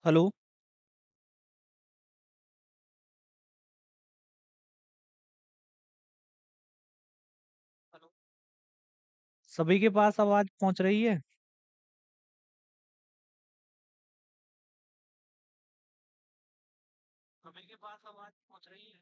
Hello. सभी के पास आवाज पहुंच रही है? सभी के पास आवाज पहुंच रही है?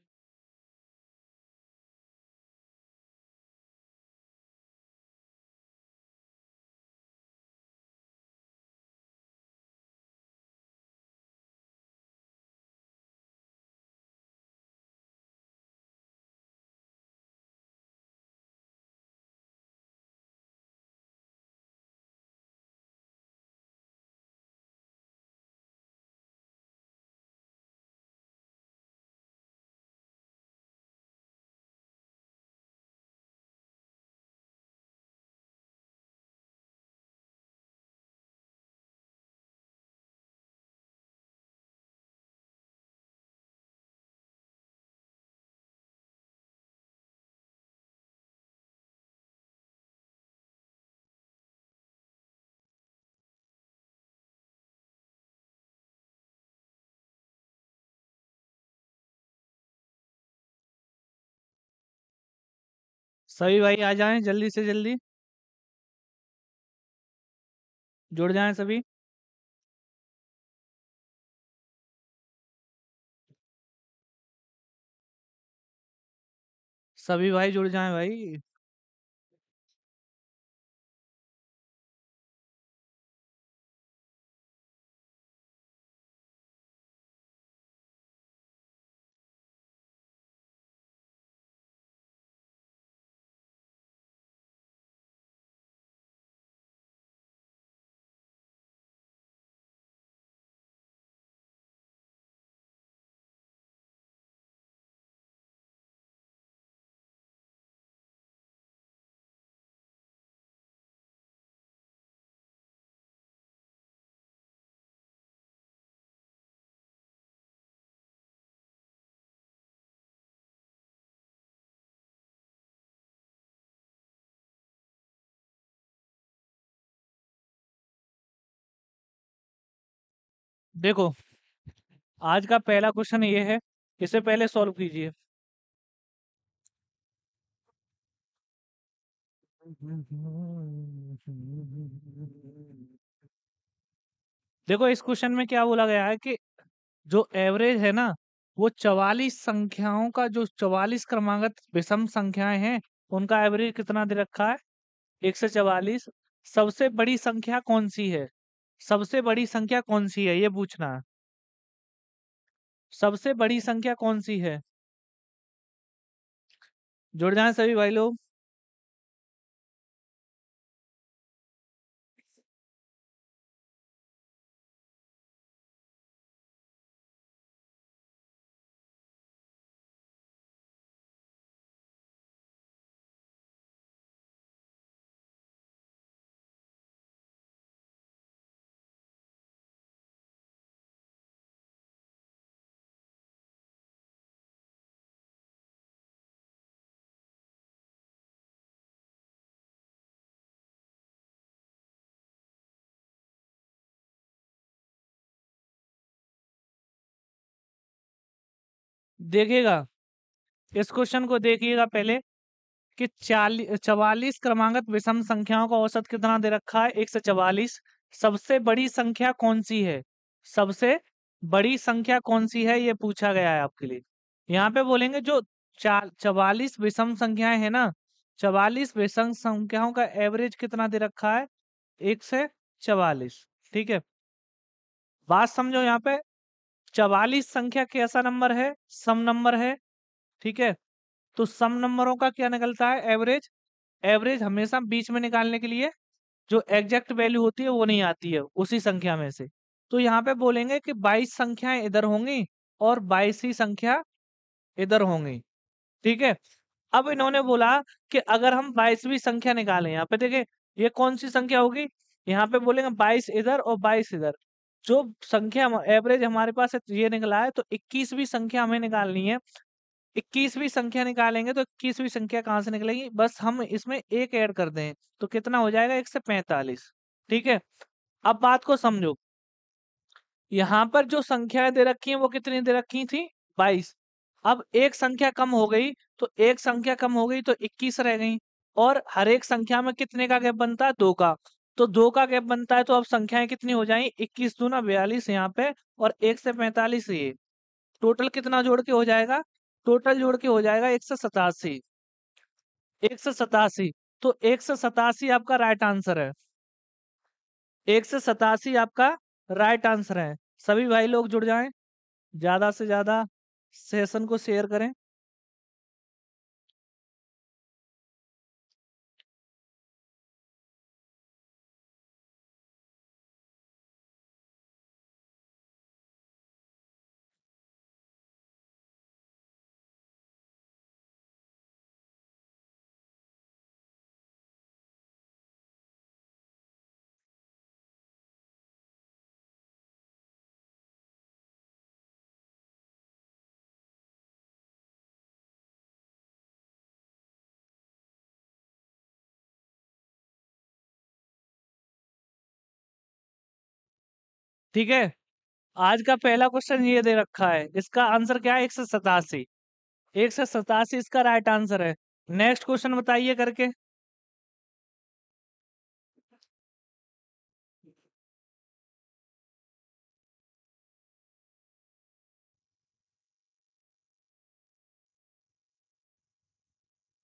सभी भाई आ जाएं जल्दी से जल्दी। जुड़ जाएं सभी। सभी भाई जुड़ जाएं भाई। देखो, आज का पहला क्वेश्चन ये है। इसे पहले सॉल्व कीजिए। देखो, इस क्वेश्चन में क्या बोला गया है कि जो एवरेज है ना, वो 44 संख्याओं का, जो 44 क्रमागत विषम संख्याएं हैं, उनका एवरेज कितना दे रखा है? 144। सबसे बड़ी संख्या कौन सी है? सबसे बड़ी संख्या कौन सी है, ये पूछना है। सबसे बड़ी संख्या कौन सी है? जुड़ जाएं सभी भाई लोग। देखिएगा, इस क्वेश्चन को देखिएगा पहले कि 44 क्रमागत विषम संख्याओं का औसत कितना दे रखा है? 144। सबसे बड़ी संख्या कौन सी है? सबसे बड़ी संख्या कौन सी है, ये पूछा गया है आपके लिए। यहाँ पे बोलेंगे जो 44 विषम संख्याएं है ना, 44 विषम संख्याओं का एवरेज कितना दे रखा है? 144। ठीक है, बात समझो यहाँ पे। 44 संख्या कैसा नंबर है? सम नंबर है। ठीक है, तो सम नंबरों का क्या निकलता है? एवरेज। एवरेज हमेशा बीच में निकालने के लिए जो एग्जैक्ट वैल्यू होती है वो नहीं आती है उसी संख्या में से। तो यहाँ पे बोलेंगे कि 22 संख्याएं इधर होंगी और 22 ही संख्या इधर होंगी। ठीक है, अब इन्होंने बोला कि अगर हम 22वीं संख्या निकालें, यहाँ पे देखिए ये कौन सी संख्या होगी? यहाँ पे बोलेंगे 22 इधर और 22 इधर। जो संख्या एवरेज हमारे पास है ये निकला है, तो 21वीं संख्या हमें निकालनी है। 21वीं संख्या निकालेंगे तो 21वीं संख्या कहाँ से निकलेगी? बस हम इसमें एक ऐड कर दें तो कितना हो जाएगा? 1 से 45। ठीक है, अब बात को समझो। यहाँ पर जो संख्याएं दे रखी हैं वो कितनी दे रखी थी? 22। अब एक संख्या कम हो गई, तो एक संख्या कम हो गई तो 21 रह गई। और हर एक संख्या में कितने का गैप बनता है? 2 का। तो 2 का गैप बनता है, तो अब संख्याएं कितनी हो जाएंगी? 21 दूना 42 यहाँ पे, और 1 से 45 ये। टोटल कितना जोड़ के हो जाएगा? टोटल जोड़ के हो जाएगा 187। 187। तो 187 आपका राइट आंसर है। 187 आपका राइट आंसर है। सभी भाई लोग जुड़ जाएं, ज्यादा से ज्यादा सेशन को शेयर करें। ठीक है, आज का पहला क्वेश्चन ये दे रखा है, इसका आंसर क्या है? 187। 187 इसका राइट आंसर है। नेक्स्ट क्वेश्चन बताइए करके।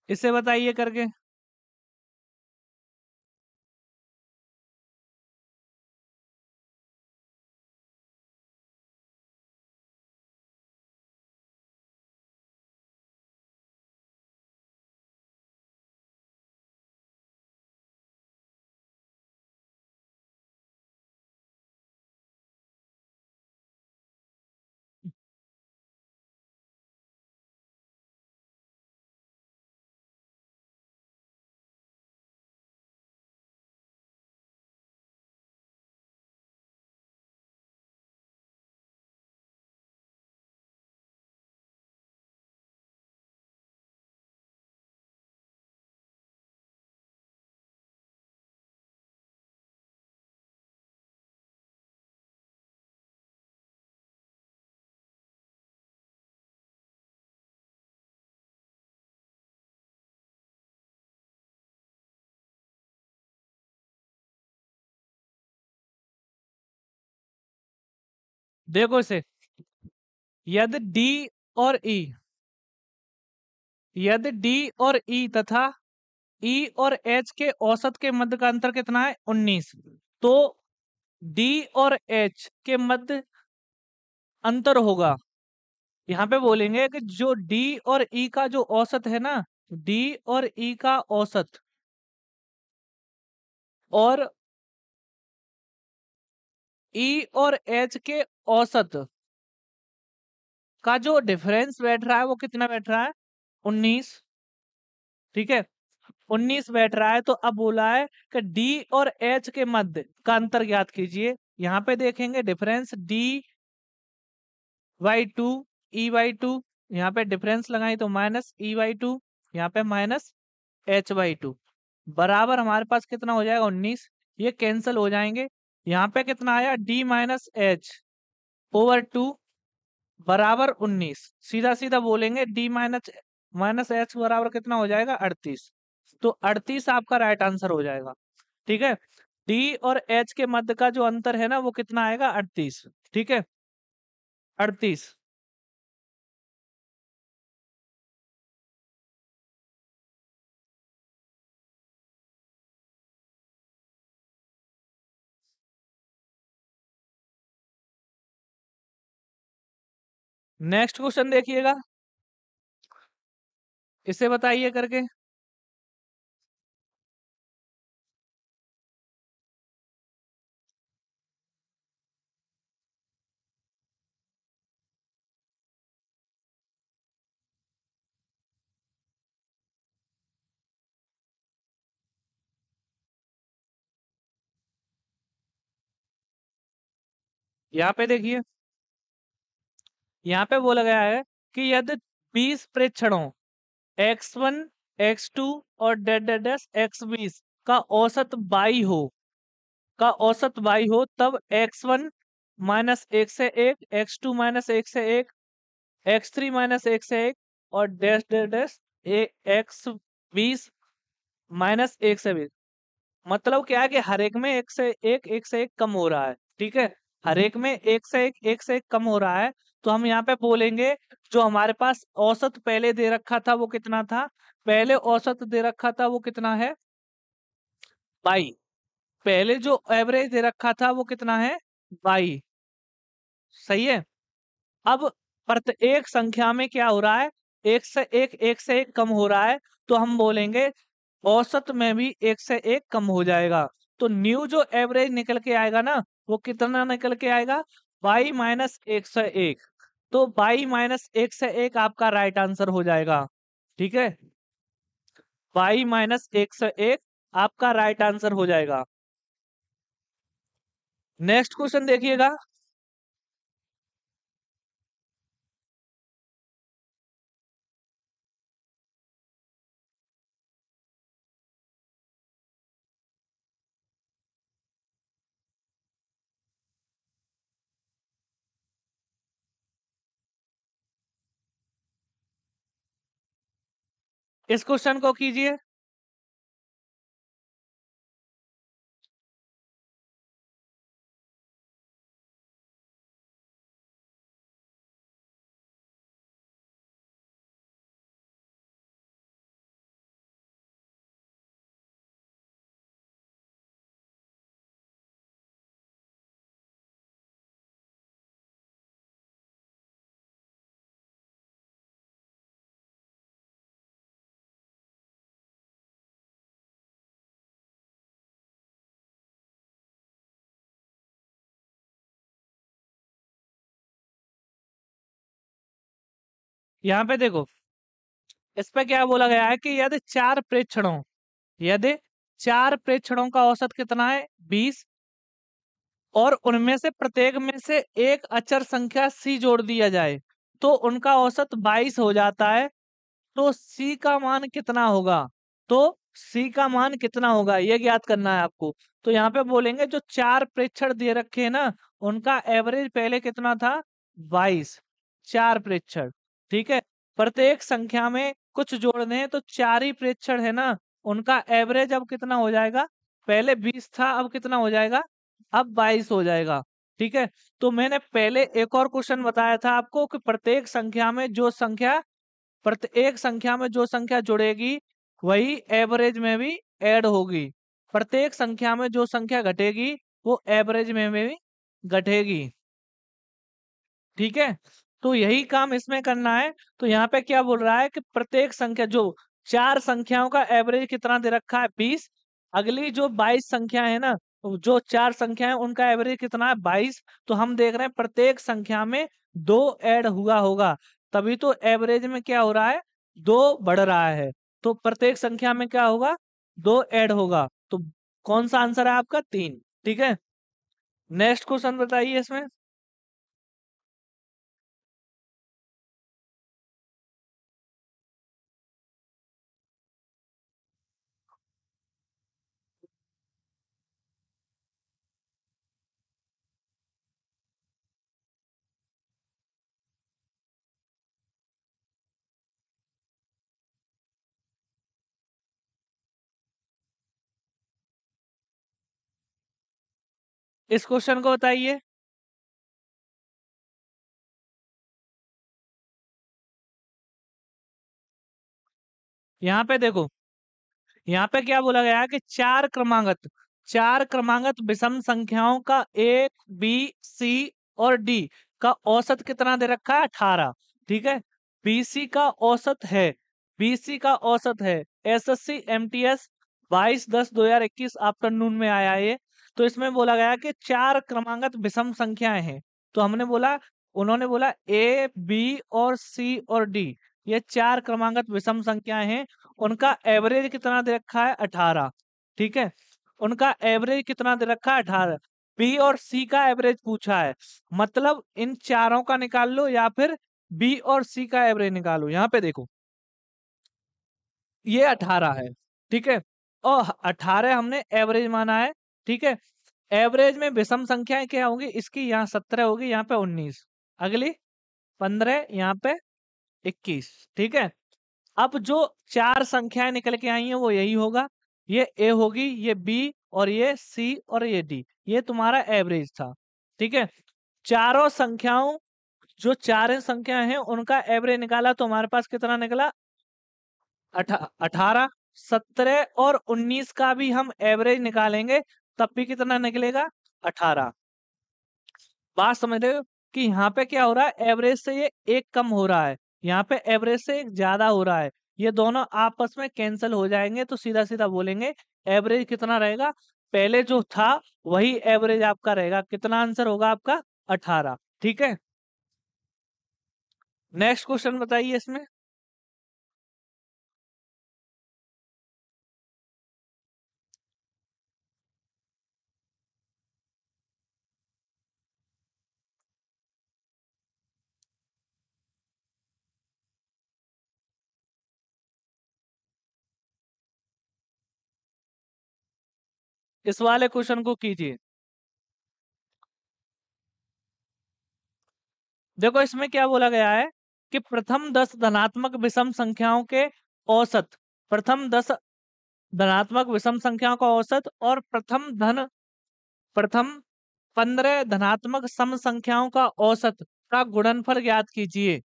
इसे बताइए करके। देखो इसे, यदि डी और ई, यदि डी और ई तथा ई और एच के औसत के मध्य का अंतर कितना है? 19। तो डी और एच के मध्य अंतर होगा, यहाँ पे बोलेंगे कि जो डी और ई का जो औसत है ना, डी और ई का औसत, और ई और एच के औसत का जो डिफरेंस बैठ रहा है वो कितना बैठ रहा है? 19। ठीक है, 19 बैठ रहा है। तो अब बोला है कि डी और एच के मध्य का अंतर ज्ञात कीजिए। यहाँ पे देखेंगे डिफरेंस D/2 E/2, यहाँ पे डिफरेंस लगाई तो माइनस E/2, यहाँ पे माइनस H/2, बराबर हमारे पास कितना हो जाएगा? 19। ये कैंसिल हो जाएंगे। यहाँ पे कितना आया? D-H/2 बराबर 19। सीधा सीधा बोलेंगे D माइनस माइनस एच बराबर कितना हो जाएगा? 38। तो 38 आपका राइट आंसर हो जाएगा। ठीक है, डी और एच के मध्य का जो अंतर है ना वो कितना आएगा? 38। ठीक है, 38। नेक्स्ट क्वेश्चन देखिएगा, इसे बताइए करके। यहाँ पे देखिए, यहाँ पे बोला गया है कि यदि 20 प्रेक्षणों x1 x2 और डेड डेड x20 का औसत 22 हो, तब x1 माइनस एक से एक, x2 माइनस एक से एक, x3 माइनस एक से एक, और dash dash dash x20 minus एक से 20। मतलब क्या है कि हर एक में एक से एक कम हो रहा है। ठीक है, हर एक में एक से एक कम हो रहा है। तो हम यहाँ पे बोलेंगे जो हमारे पास औसत पहले दे रखा था वो कितना था, पहले औसत दे रखा था वो कितना है बाई, पहले जो एवरेज दे रखा था वो कितना है बाई। सही है। अब प्रत्येक संख्या में क्या हो रहा है, एक से एक कम हो रहा है, तो हम बोलेंगे औसत में भी एक से एक कम हो जाएगा। तो न्यू जो एवरेज निकल के आएगा ना, वो कितना निकल के आएगा, बाई माइनस एक से एक। तो बाई माइनस एक से एक आपका राइट आंसर हो जाएगा। ठीक है, बाई माइनस एक से एक आपका राइट आंसर हो जाएगा। नेक्स्ट क्वेश्चन देखिएगा। इस क्वेश्चन को कीजिए। यहाँ पे देखो, इस पे क्या बोला गया है कि यदि चार प्रेक्षणों का औसत कितना है 20, और उनमें से प्रत्येक में से एक अचर संख्या c जोड़ दिया जाए तो उनका औसत 22 हो जाता है। तो c का मान कितना होगा, तो c का मान कितना होगा ये ज्ञात करना है आपको। तो यहाँ पे बोलेंगे जो चार प्रेक्षण दे रखे हैं ना, उनका एवरेज पहले कितना था 22, चार प्रेक्षण। ठीक है, प्रत्येक संख्या में कुछ जोड़ने हैं, तो चार ही प्रेक्षण है ना, उनका एवरेज अब कितना हो जाएगा, पहले 20 था अब कितना हो जाएगा, अब 22 हो जाएगा। ठीक है, तो मैंने पहले एक और क्वेश्चन बताया था आपको कि प्रत्येक संख्या में जो संख्या जुड़ेगी वही एवरेज में भी ऐड होगी, प्रत्येक संख्या में जो संख्या घटेगी वो एवरेज में भी घटेगी। ठीक है, तो यही काम इसमें करना है। तो यहाँ पे क्या बोल रहा है कि प्रत्येक संख्या जो चार संख्याओं का एवरेज कितना दे रखा है 20, अगली जो 22 संख्या है ना, तो जो चार संख्या है उनका एवरेज कितना है 22। तो हम देख रहे हैं प्रत्येक संख्या में दो ऐड हुआ होगा, तभी तो एवरेज में क्या हो रहा है, दो बढ़ रहा है। तो प्रत्येक संख्या में क्या होगा, दो ऐड होगा। तो कौन सा आंसर है आपका, 3। ठीक है, नेक्स्ट क्वेश्चन बताइए इसमें। इस क्वेश्चन को बताइए। यहाँ पे देखो, यहाँ पे क्या बोला गया है कि चार क्रमांगत विषम संख्याओं का ए बी सी और डी का औसत कितना दे रखा है 18। ठीक है, बीसी का औसत है, बीसी का औसत है एसएससी एमटीएस 22/10/2021 आफ्टरनून में आया है ये। तो इसमें बोला गया कि चार क्रमांगत विषम संख्याएं हैं, तो हमने बोला, उन्होंने बोला ए बी और सी और डी, ये चार क्रमांगत विषम संख्याएं हैं, उनका एवरेज कितना दे रखा है 18। ठीक है, उनका एवरेज कितना दे रखा है 18, बी और सी का एवरेज पूछा है, मतलब इन चारों का निकाल लो या फिर बी और सी का एवरेज निकालो। यहाँ पे देखो ये 18 है। ठीक है, और 18 हमने एवरेज माना है। ठीक है, एवरेज में विषम संख्याएं क्या होंगी, इसकी यहाँ 17 होगी, यहाँ पे 19, अगली 15, यहाँ पे 21। ठीक है, अब जो चार संख्याएं निकल के आई हैं वो यही होगा, ये ए होगी, ये बी, और ये सी, और ये डी। ये तुम्हारा एवरेज था। ठीक है, चारों संख्याओं, जो चार संख्या हैं उनका एवरेज निकाला तो हमारे पास कितना निकला, 18। 17 और 19 का भी हम एवरेज निकालेंगे तब भी कितना निकलेगा, 18। बात समझ रहे हो कि यहाँ पे क्या हो रहा है, एवरेज से ये एक कम हो रहा है, यहाँ पे एवरेज से एक ज्यादा हो रहा है। ये दोनों आपस में कैंसिल हो जाएंगे तो सीधा सीधा बोलेंगे एवरेज कितना रहेगा, पहले जो था वही एवरेज आपका रहेगा। कितना आंसर होगा आपका, 18। ठीक है, नेक्स्ट क्वेश्चन बताइए इसमें। इस वाले क्वेश्चन को कीजिए। देखो इसमें क्या बोला गया है कि प्रथम 10 धनात्मक विषम संख्याओं के औसत, प्रथम 10 धनात्मक विषम संख्याओं का औसत और प्रथम 15 धनात्मक सम संख्याओं का औसत का गुणनफल ज्ञात कीजिए,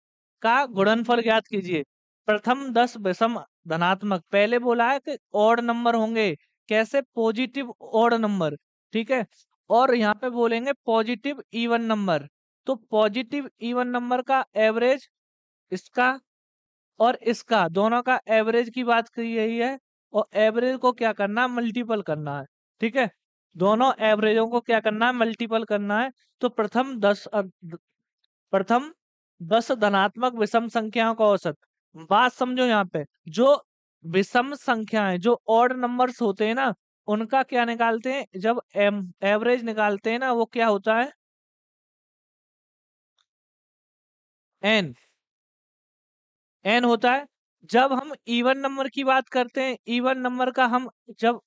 का गुणनफल ज्ञात कीजिए। प्रथम 10 विषम धनात्मक, पहले बोला है कि ऑड नंबर होंगे, कैसे, पॉजिटिव ऑड नंबर। ठीक है, और यहाँ पे बोलेंगे पॉजिटिव इवन नंबर। तो पॉजिटिव इवन नंबर का एवरेज, इसका और इसका दोनों का एवरेज की बात की गई है, और एवरेज को क्या करना है, मल्टीपल करना है। ठीक है, दोनों एवरेजों को क्या करना है, मल्टीपल करना है। तो प्रथम 10 धनात्मक विषम संख्याओं का औसत। बात समझो यहाँ पे, जो विषम संख्याएं, जो ऑड नंबर्स होते हैं ना, उनका क्या निकालते हैं, जब एवरेज निकालते हैं ना, वो क्या होता है, एन, एन होता है। जब हम इवन नंबर की बात करते हैं, इवन नंबर का हम जब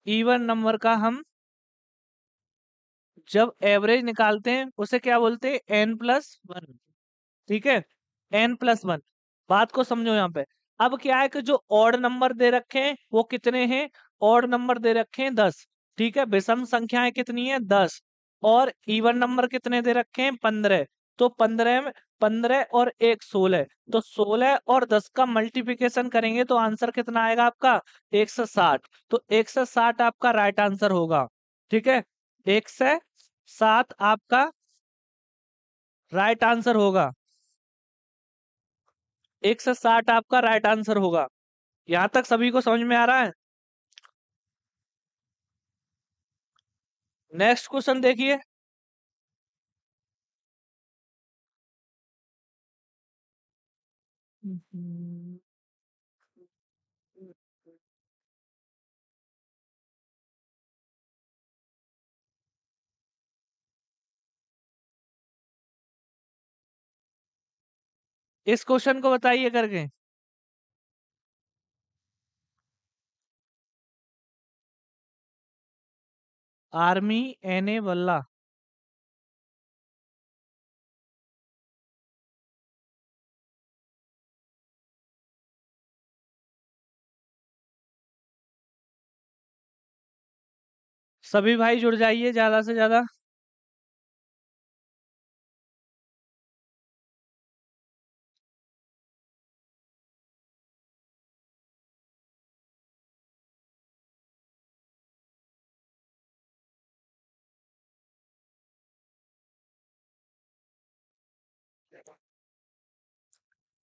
इवन नंबर का हम जब एवरेज निकालते हैं उसे क्या बोलते हैं, n+1। ठीक है, n+1। बात को समझो यहाँ पे। अब क्या है कि जो ऑड नंबर दे रखे हैं वो कितने हैं, ऑड नंबर दे रखे हैं 10। ठीक है, विषम संख्याएं कितनी है, 10, और इवन नंबर कितने दे रखे हैं, 15। तो 15 में 15 और 1 16, तो 16 और 10 का मल्टीप्लिकेशन करेंगे तो आंसर कितना आएगा आपका, 160। तो 160 आपका राइट आंसर होगा। ठीक है, 107 आपका राइट आंसर होगा, 160 आपका राइट आंसर होगा। यहां तक सभी को समझ में आ रहा है। नेक्स्ट क्वेश्चन देखिए। इस क्वेश्चन को बताइए करके। आर्मी एनए बल्ला, सभी भाई जुड़ जाइए ज्यादा से ज्यादा।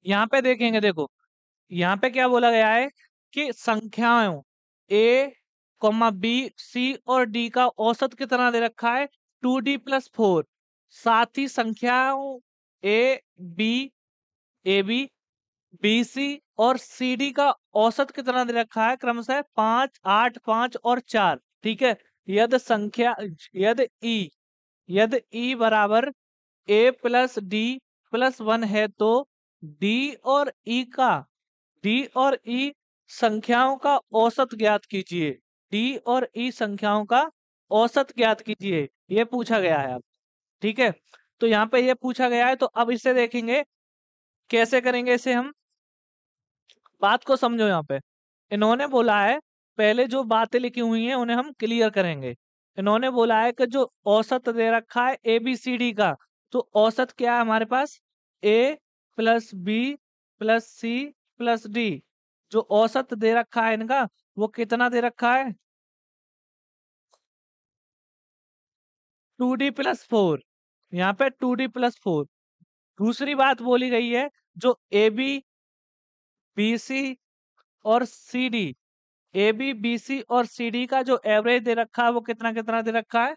यहाँ पे देखेंगे, देखो यहाँ पे क्या बोला गया है कि संख्याओं ए, बी, सी और डी का औसत कितना दे रखा है, 2D+4। साथ ही संख्याओं A, B, A B, B C और सी डी का औसत कितना दे रखा है, क्रमशः 5 8 5 और 4। ठीक है, यदि संख्या, यदि ई, यदि ई बराबर A+D+1 है तो डी और ई का, डी और ई संख्याओं का औसत ज्ञात कीजिए, डी और ई संख्याओं का औसत ज्ञात कीजिए, ये पूछा गया है अब। ठीक है, तो यहाँ पे ये पूछा गया है, तो अब इसे देखेंगे कैसे करेंगे इसे हम। बात को समझो यहाँ पे। इन्होंने बोला है, पहले जो बातें लिखी हुई हैं उन्हें हम क्लियर करेंगे। इन्होंने बोला है कि जो औसत दे रखा है ABCD का, तो औसत क्या है हमारे पास, A+B+C+D। जो औसत दे रखा है इनका, वो कितना दे रखा है, 2D+4। यहाँ पे 2D+4। दूसरी बात बोली गई है, जो AB, BC और CD, ABBC और CD का जो एवरेज दे रखा है वो कितना कितना दे रखा है।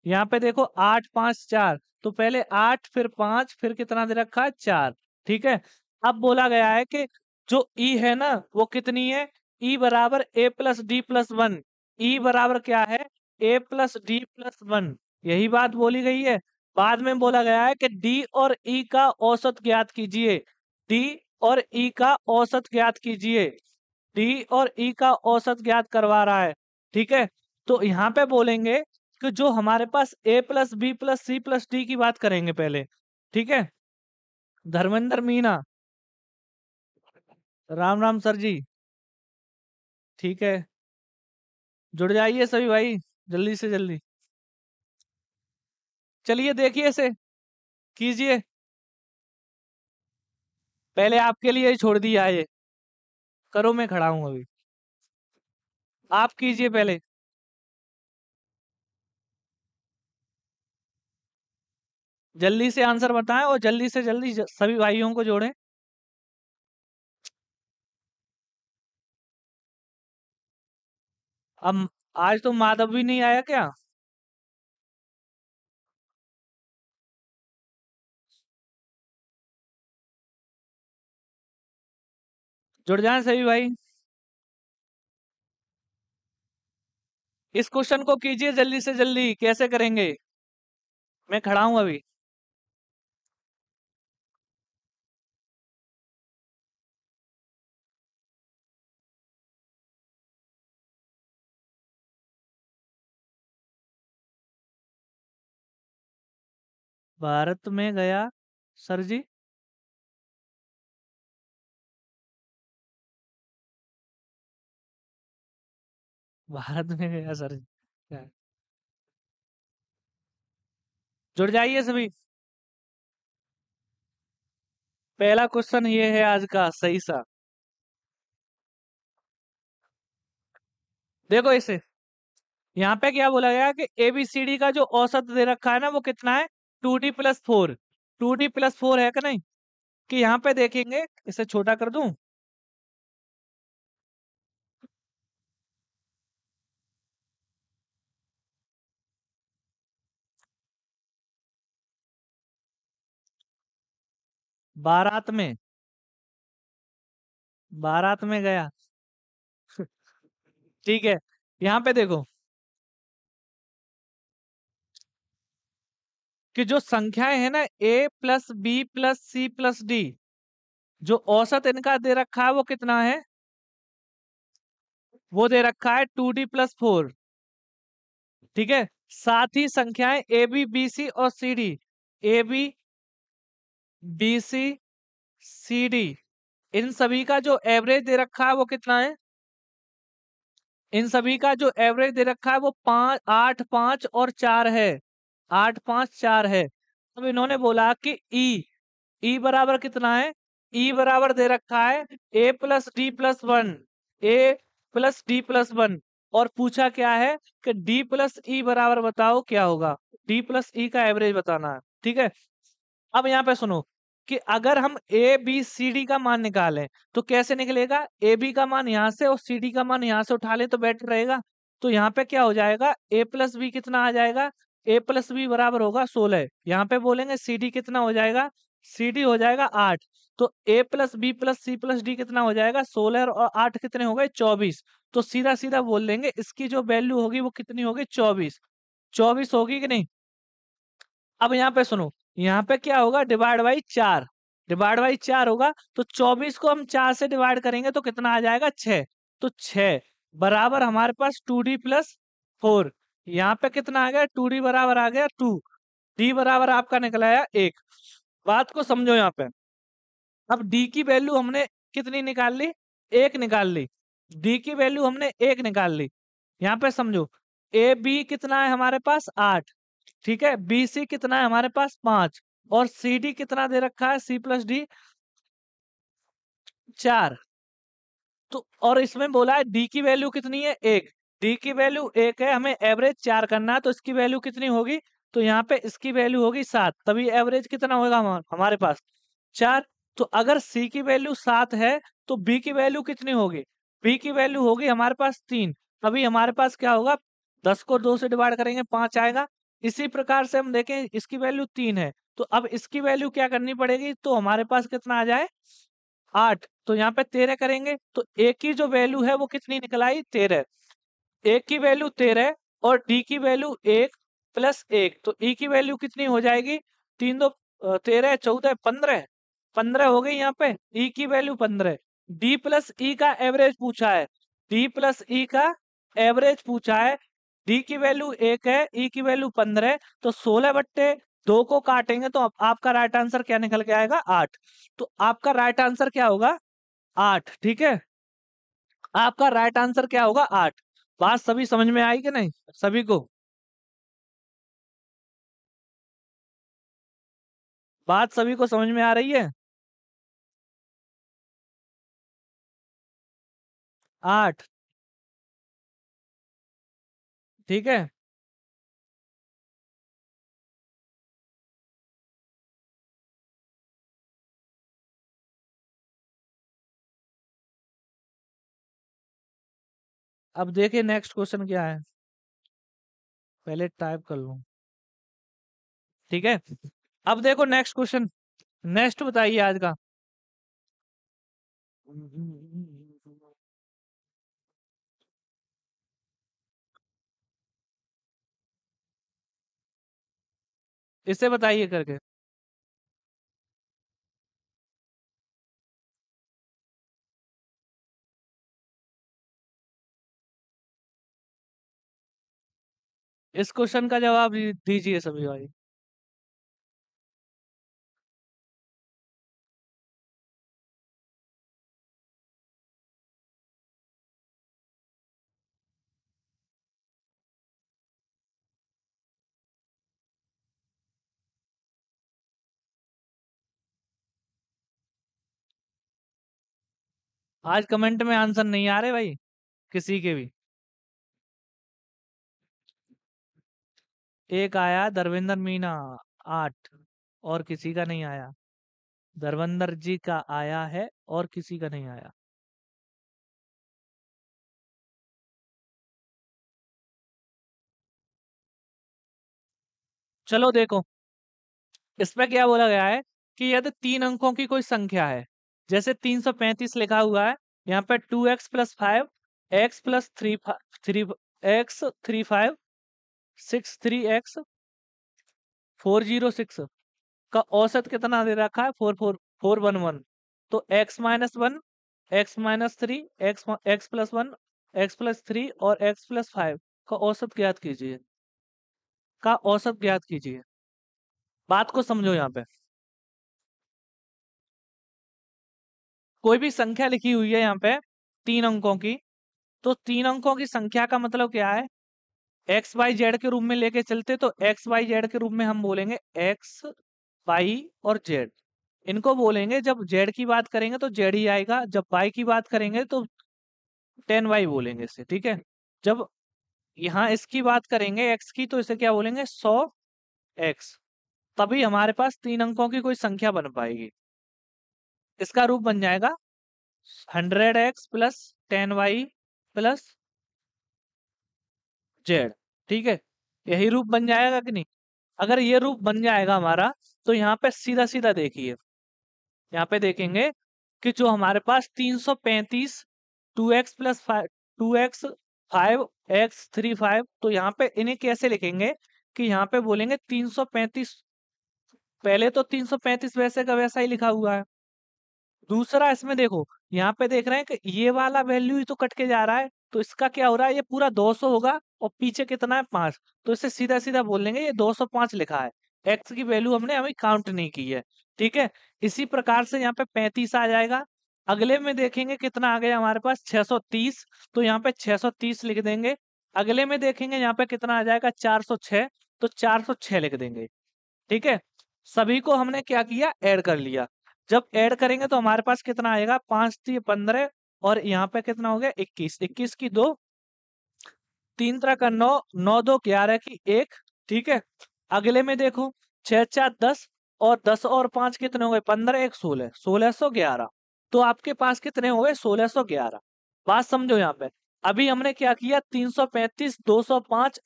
यहाँ पे देखो 8 5 4, तो पहले 8 फिर 5 फिर कितना दे रखा है, 4। ठीक है, अब बोला गया है कि जो E है ना वो कितनी है, E बराबर A+D+1। E बराबर क्या है, A+D+1। यही बात बोली गई है। बाद में बोला गया है कि D और E का औसत ज्ञात कीजिए। D और E का औसत ज्ञात कीजिए। डी और ई का औसत ज्ञात करवा रहा है। ठीक है, तो यहाँ पे बोलेंगे कि जो हमारे पास A+B+C+D की बात करेंगे पहले। ठीक है, धर्मेंद्र मीना, राम राम सर जी। ठीक है, जुड़ जाइए सभी भाई, जल्दी से जल्दी। चलिए देखिए इसे, कीजिए। पहले आपके लिए ही छोड़ दिया है ये, करो, मैं खड़ा हूं अभी। आप कीजिए पहले। जल्दी से आंसर बताएं और जल्दी से जल्दी सभी भाइयों को जोड़ें। अब आज तो माधव भी नहीं आया क्या। जुड़ जाएं सभी भाई। इस क्वेश्चन को कीजिए जल्दी से जल्दी, कैसे करेंगे, मैं खड़ा हूं अभी। भारत में गया सर जी, भारत में गया सर जी, क्या? जुड़ जाइए सभी। पहला क्वेश्चन ये है आज का सही सा। देखो इसे, यहाँ पे क्या बोला गया कि ABCD का जो औसत दे रखा है ना वो कितना है, 2D+4। 2D+4 है कि नहीं, कि यहाँ पे देखेंगे, इसे छोटा कर दूं। बारात में, बारात में गया। ठीक है, यहाँ पे देखो कि जो संख्याएं है ना A+B+C+D, जो औसत इनका दे रखा है वो कितना है, वो दे रखा है 2D+4। ठीक है, साथ ही संख्याएं AB, BC और CD, AB, BC, CD, इन सभी का जो एवरेज दे रखा है वो कितना है, इन सभी का जो एवरेज दे रखा है वो 5 8 5 और 4 है। 8 5 4 है। अब इन्होंने बोला कि ई बराबर कितना है, ई बराबर दे रखा है A+D+1। A+D+1, और पूछा क्या है कि D+E बराबर बताओ क्या होगा, D+E का एवरेज बताना है। ठीक है, अब यहाँ पे सुनो कि अगर हम ABCD का मान निकालें तो कैसे निकलेगा, AB का मान यहाँ से और CD का मान यहाँ से उठा ले तो बेटर रहेगा। तो यहाँ पे क्या हो जाएगा, A+B कितना आ जाएगा, A+B बराबर होगा 16। यहाँ पे बोलेंगे CD कितना हो जाएगा, CD हो जाएगा 8। तो A+B+C+D कितना हो जाएगा, 16 और 8 कितने हो गए, 24। तो सीधा सीधा बोल देंगे इसकी जो वैल्यू होगी वो कितनी होगी, 24। 24 होगी कि नहीं। अब यहाँ पे सुनो, यहाँ पे क्या होगा, डिवाइड बाई 4, डिवाइड बाई 4 होगा। तो 24 को हम 4 से डिवाइड करेंगे तो कितना आ जाएगा, 6। तो 6 बराबर हमारे पास 2D+4। यहाँ पे कितना आ गया, 2d बराबर आ गया 2, d बराबर आपका निकला है 1। बात को समझो यहाँ पे। अब d की वैल्यू हमने कितनी निकाल ली, 1 निकाल ली। d की वैल्यू हमने 1 निकाल ली। यहाँ पे समझो, ए बी कितना है हमारे पास 8, ठीक है, बी सी कितना है हमारे पास 5, और सी डी कितना दे रखा है, सी प्लस डी 4। तो और इसमें बोला है डी की वैल्यू कितनी है, 1। डी की वैल्यू 1 है, हमें एवरेज 4 करना है, तो इसकी वैल्यू कितनी होगी, तो यहाँ पे इसकी वैल्यू होगी 7, तभी एवरेज कितना होगा हमारे पास 4। तो अगर सी की वैल्यू 7 है तो बी की वैल्यू कितनी होगी, बी की वैल्यू होगी हमारे पास 3, तभी हमारे पास क्या होगा, 10 को 2 से डिवाइड करेंगे 5 आएगा। इसी प्रकार से हम देखें इसकी वैल्यू 3 है, तो अब इसकी वैल्यू क्या करनी पड़ेगी, तो हमारे पास कितना आ जाए 8, तो यहाँ पे 13 करेंगे, तो ए की जो वैल्यू है वो कितनी निकल आई 13, ए की वैल्यू 13 और डी की वैल्यू 1 प्लस 1, तो ई की वैल्यू कितनी हो जाएगी, 3 दो 13 14 15, 15 हो गई यहाँ पे, ई की वैल्यू 15। डी प्लस ई का एवरेज पूछा है, डी प्लस ई का एवरेज पूछा है, डी की वैल्यू 1 है, ई की वैल्यू 15, तो 16 बट्टे 2 को काटेंगे तो आपका राइट आंसर क्या निकल के आएगा 8। तो आपका राइट आंसर क्या होगा 8, ठीक है, आपका राइट आंसर क्या होगा 8। बात सभी समझ में आई कि नहीं सभी को, बात सभी को समझ में आ रही है, 8, ठीक है। अब देखिए नेक्स्ट क्वेश्चन क्या है, पहले टाइप कर लूं, ठीक है। अब देखो नेक्स्ट क्वेश्चन, नेक्स्ट बताइए आज का। इसे बताइए करके। इस क्वेश्चन का जवाब दीजिए सभी भाई। आज कमेंट में आंसर नहीं आ रहे भाई किसी के भी। एक आया धर्मेंद्र मीना 8, और किसी का नहीं आया। धर्मेंद्र जी का आया है और किसी का नहीं आया। चलो देखो, इसमें क्या बोला गया है कि यदि 3 अंकों की कोई संख्या है, जैसे 335 लिखा हुआ है, यहाँ पे 2x+5 x+3 x 35 63x406 का औसत कितना दे रखा है 44411। तो x-1 x-3 x+1 x+3 और x+5 का औसत ज्ञात कीजिए, का औसत ज्ञात कीजिए। बात को समझो यहाँ पे, कोई भी संख्या लिखी हुई है यहाँ पे 3 अंकों की, तो 3 अंकों की संख्या का मतलब क्या है, एक्स वाई जेड के रूप में लेके चलते तो एक्स वाई जेड के रूप में हम बोलेंगे एक्स वाई और जेड, इनको बोलेंगे। जब जेड की बात करेंगे तो जेड ही आएगा, जब वाई की बात करेंगे तो 10y बोलेंगे इसे, ठीक है। जब यहाँ इसकी बात करेंगे एक्स की तो इसे क्या बोलेंगे 100x, तभी हमारे पास 3 अंकों की कोई संख्या बन पाएगी। इसका रूप बन जाएगा 100x plus 10y plus Z, ठीक है, यही रूप बन जाएगा कि नहीं। अगर ये रूप बन जाएगा हमारा, तो यहाँ पे सीधा सीधा देखिए, यहाँ पे देखेंगे कि जो हमारे पास 335 2x+5 2x 5 x 35, तो यहाँ पे इन्हें कैसे लिखेंगे कि यहाँ पे बोलेंगे 335, पहले तो 335 वैसे का वैसा ही लिखा हुआ है। दूसरा इसमें देखो, यहाँ पे देख रहे हैं कि ये वाला वैल्यू ही तो कट के जा रहा है, तो इसका क्या हो रहा है, ये पूरा 200 होगा और पीछे कितना है 5, तो इसे सीधा सीधा बोल देंगे ये 205 लिखा है। एक्स की वैल्यू हमने अभी काउंट नहीं की है, ठीक है। इसी प्रकार से यहाँ पे 35 आ जाएगा। अगले में देखेंगे कितना आ गया हमारे पास 630, तो यहाँ पे 630 लिख देंगे। अगले में देखेंगे यहाँ पे कितना आ जाएगा 406, तो 406 लिख देंगे, ठीक है। सभी को हमने क्या किया, ऐड कर लिया। जब ऐड करेंगे तो हमारे पास कितना आएगा, 5 3 15 और यहाँ पे कितना हो गया 21, 21 की 2, 3 3 का 9, 9 2 11 की 1, ठीक है। अगले में देखो 6 4 10 और 10 और 5 कितने हो गए 15 1 16, 1611। तो आपके पास कितने हो गए 1611। बात समझो यहाँ पे। अभी हमने क्या किया 335 205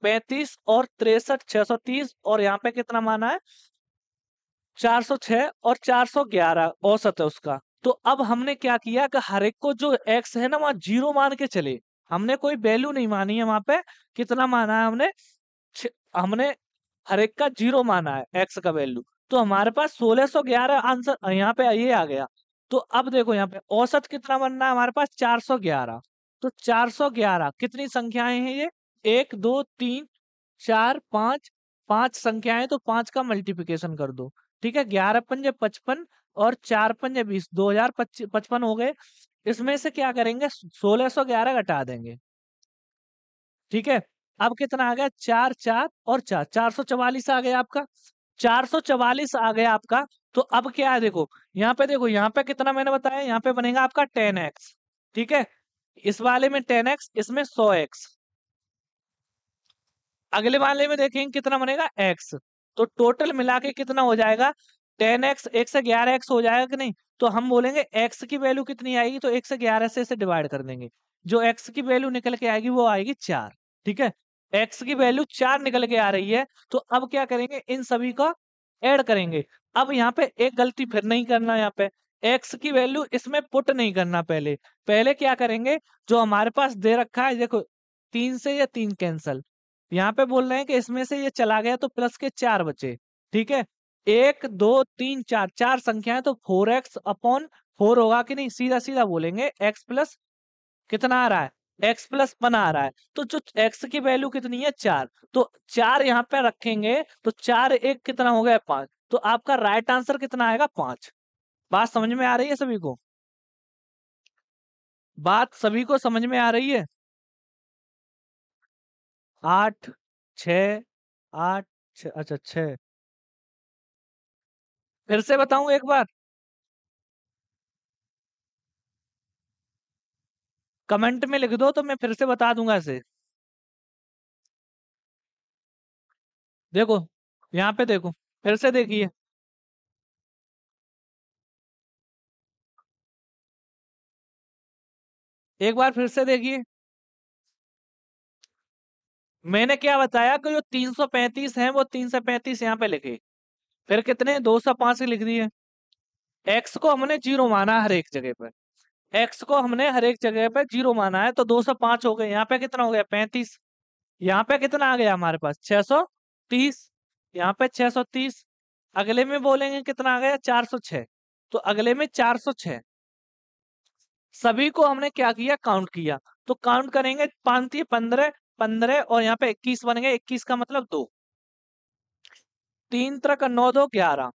35 और 63 630 और यहाँ पे कितना माना है 406 और 411 औसत है उसका। तो अब हमने क्या किया कि हर एक को जो एक्स है ना वहां जीरो मान के चले, हमने कोई वैल्यू नहीं मानी है वहां पे। कितना माना है हमने, हमने हर एक का जीरो माना है एक्स का वैल्यू। तो हमारे पास 1611 आंसर यहाँ पे ये आ गया। तो अब देखो यहाँ पे औसत कितना बनना है हमारे पास 411। तो 411 कितनी संख्याएं हैं ये, 1 2 3 4 5, 5 संख्याएं, तो 5 का मल्टीप्लिकेशन कर दो, ठीक है। 11 पंजे 55 और 4 पंजे 20, 2055 हो गए। इसमें से क्या करेंगे 1611 घटा देंगे, ठीक है। अब कितना आ गया 4 4 और 4, 444 आ गया आपका, 444 आ गया आपका। तो अब क्या है देखो यहाँ पे कितना मैंने बताया, यहाँ पे बनेगा आपका 10x, ठीक है। इस वाले में 10x, इसमें 100x। अगले वाले में देखेंगे कितना बनेगा x। तो टोटल मिला के कितना हो जाएगा 10x, 1 से 11x हो जाएगा कि नहीं। तो हम बोलेंगे x की वैल्यू कितनी आएगी, तो 1 से 11 से इसे डिवाइड कर देंगे। जो x की वैल्यू निकल के आएगी वो आएगी 4, ठीक है। x की वैल्यू 4 निकल के आ रही है। तो अब क्या करेंगे इन सभी को ऐड करेंगे। अब यहाँ पे एक गलती फिर नहीं करना, यहाँ पे x की वैल्यू इसमें पुट नहीं करना। पहले पहले क्या करेंगे, जो हमारे पास दे रखा है देखो 3 से ये 3 कैंसल, यहाँ पे बोल रहे हैं कि इसमें से ये चला गया तो प्लस के 4 बचे, ठीक है। 1 2 3 4, 4 संख्याएं तो 4x अपॉन 4 होगा कि नहीं, सीधा सीधा बोलेंगे x प्लस कितना आ रहा है, x प्लस 1 आ रहा है। तो जो x की वैल्यू कितनी है 4, तो 4 यहाँ पे रखेंगे तो 4 1 कितना हो गया 5। तो आपका राइट आंसर कितना आएगा 5। बात समझ में आ रही है सभी को, बात सभी को समझ में आ रही है। 8 6 8 अच्छा 6, फिर से बताऊं एक बार, कमेंट में लिख दो तो मैं फिर से बता दूंगा इसे। देखो यहाँ पे देखो, फिर से देखिए, एक बार फिर से देखिए। मैंने क्या बताया कि जो 335 है वो 335 यहाँ पे लिखे, फिर कितने 205 लिख दिए। एक्स को हमने जीरो माना हर एक जगह पर, एक्स को हमने हर एक जगह पे जीरो माना है, तो 205 हो गए। यहाँ पे कितना हो गया 35, यहाँ पे कितना आ गया हमारे पास 630, यहाँ पे 630। अगले में बोलेंगे कितना आ गया 406, तो अगले में 406। सभी को हमने क्या किया काउंट किया, तो काउंट करेंगे 5 15 15 और यहाँ पे 21 बन गए, 21 का मतलब 2, 3 3 का 9 2 11,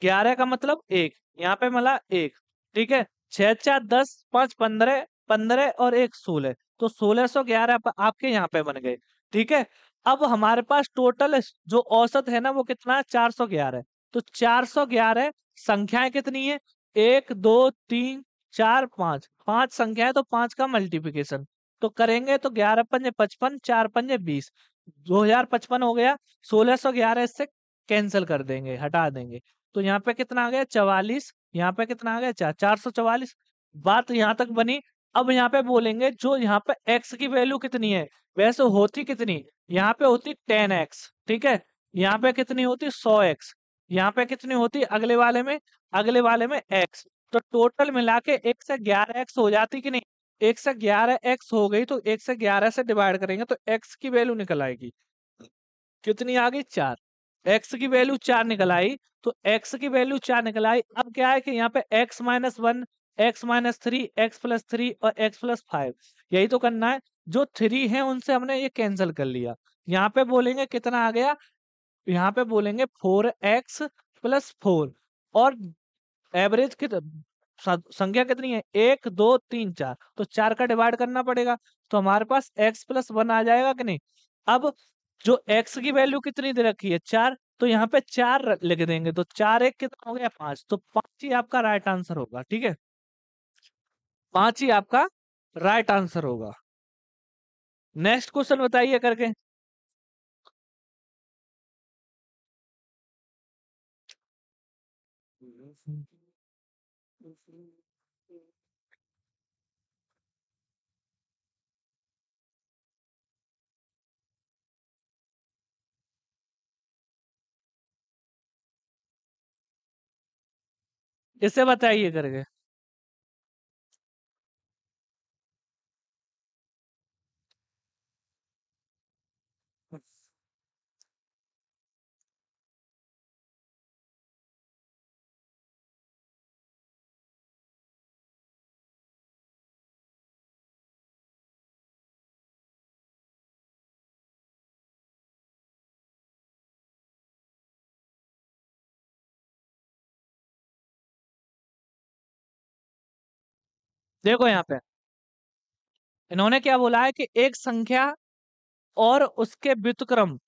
11 का मतलब 1, यहाँ पे मिला 1, ठीक है। 6 4 10 5 15 15 और 1 16, तो 1611 आपके यहाँ पे बन गए, ठीक है। अब हमारे पास टोटल जो औसत है ना वो कितना है 411। तो 411 संख्याएं कितनी है 1 2 3 4 5, 5 संख्या है तो 5 का मल्टीप्लिकेशन तो करेंगे तो 11 पंजे 55, 4 पंजे 20, 2055 हो गया। 1611 इससे कैंसिल कर देंगे, हटा देंगे। तो यहाँ पे कितना आ गया 44, यहाँ पे कितना आ गया 444। बात यहाँ तक बनी। अब यहाँ पे बोलेंगे जो यहाँ पे x की वैल्यू कितनी है, वैसे होती कितनी, यहाँ पे होती 10x, ठीक है। यहाँ पे कितनी होती 100x, यहाँ पे कितनी होती अगले वाले में x। तो टोटल मिला के 1 से 11x हो जाती कि नहीं, 1 से 11x हो गई तो 1 से 11 से डिवाइड करेंगे तो x की वैल्यू निकल आएगी, कितनी आ गई 4। x की वैल्यू 4 निकल आई, तो x की वैल्यू 4 निकल आई। अब क्या है कि यहाँ पे x-1, x-3, x+3 और x+5, यही तो करना है। जो 3 है उनसे हमने ये कैंसिल कर लिया। यहाँ पे बोलेंगे कितना आ गया, यहाँ पे बोलेंगे 4x+4, और एवरेज की संख्या कितनी है, 1 2 3 4, तो 4 का डिवाइड करना पड़ेगा। तो हमारे पास x+1 आ जाएगा कि नहीं। अब जो x की वैल्यू कितनी दे रखी है, 4, तो यहाँ पे 4 लिख देंगे, तो 4 1 कितना हो गया, 5, तो 5 ही आपका राइट आंसर होगा। ठीक है, 5 ही आपका राइट आंसर होगा। नेक्स्ट क्वेश्चन बताइए करके। इसे बताइए करके। देखो यहाँ पे इन्होंने क्या बोला है कि एक संख्या और उसके व्युत्क्रम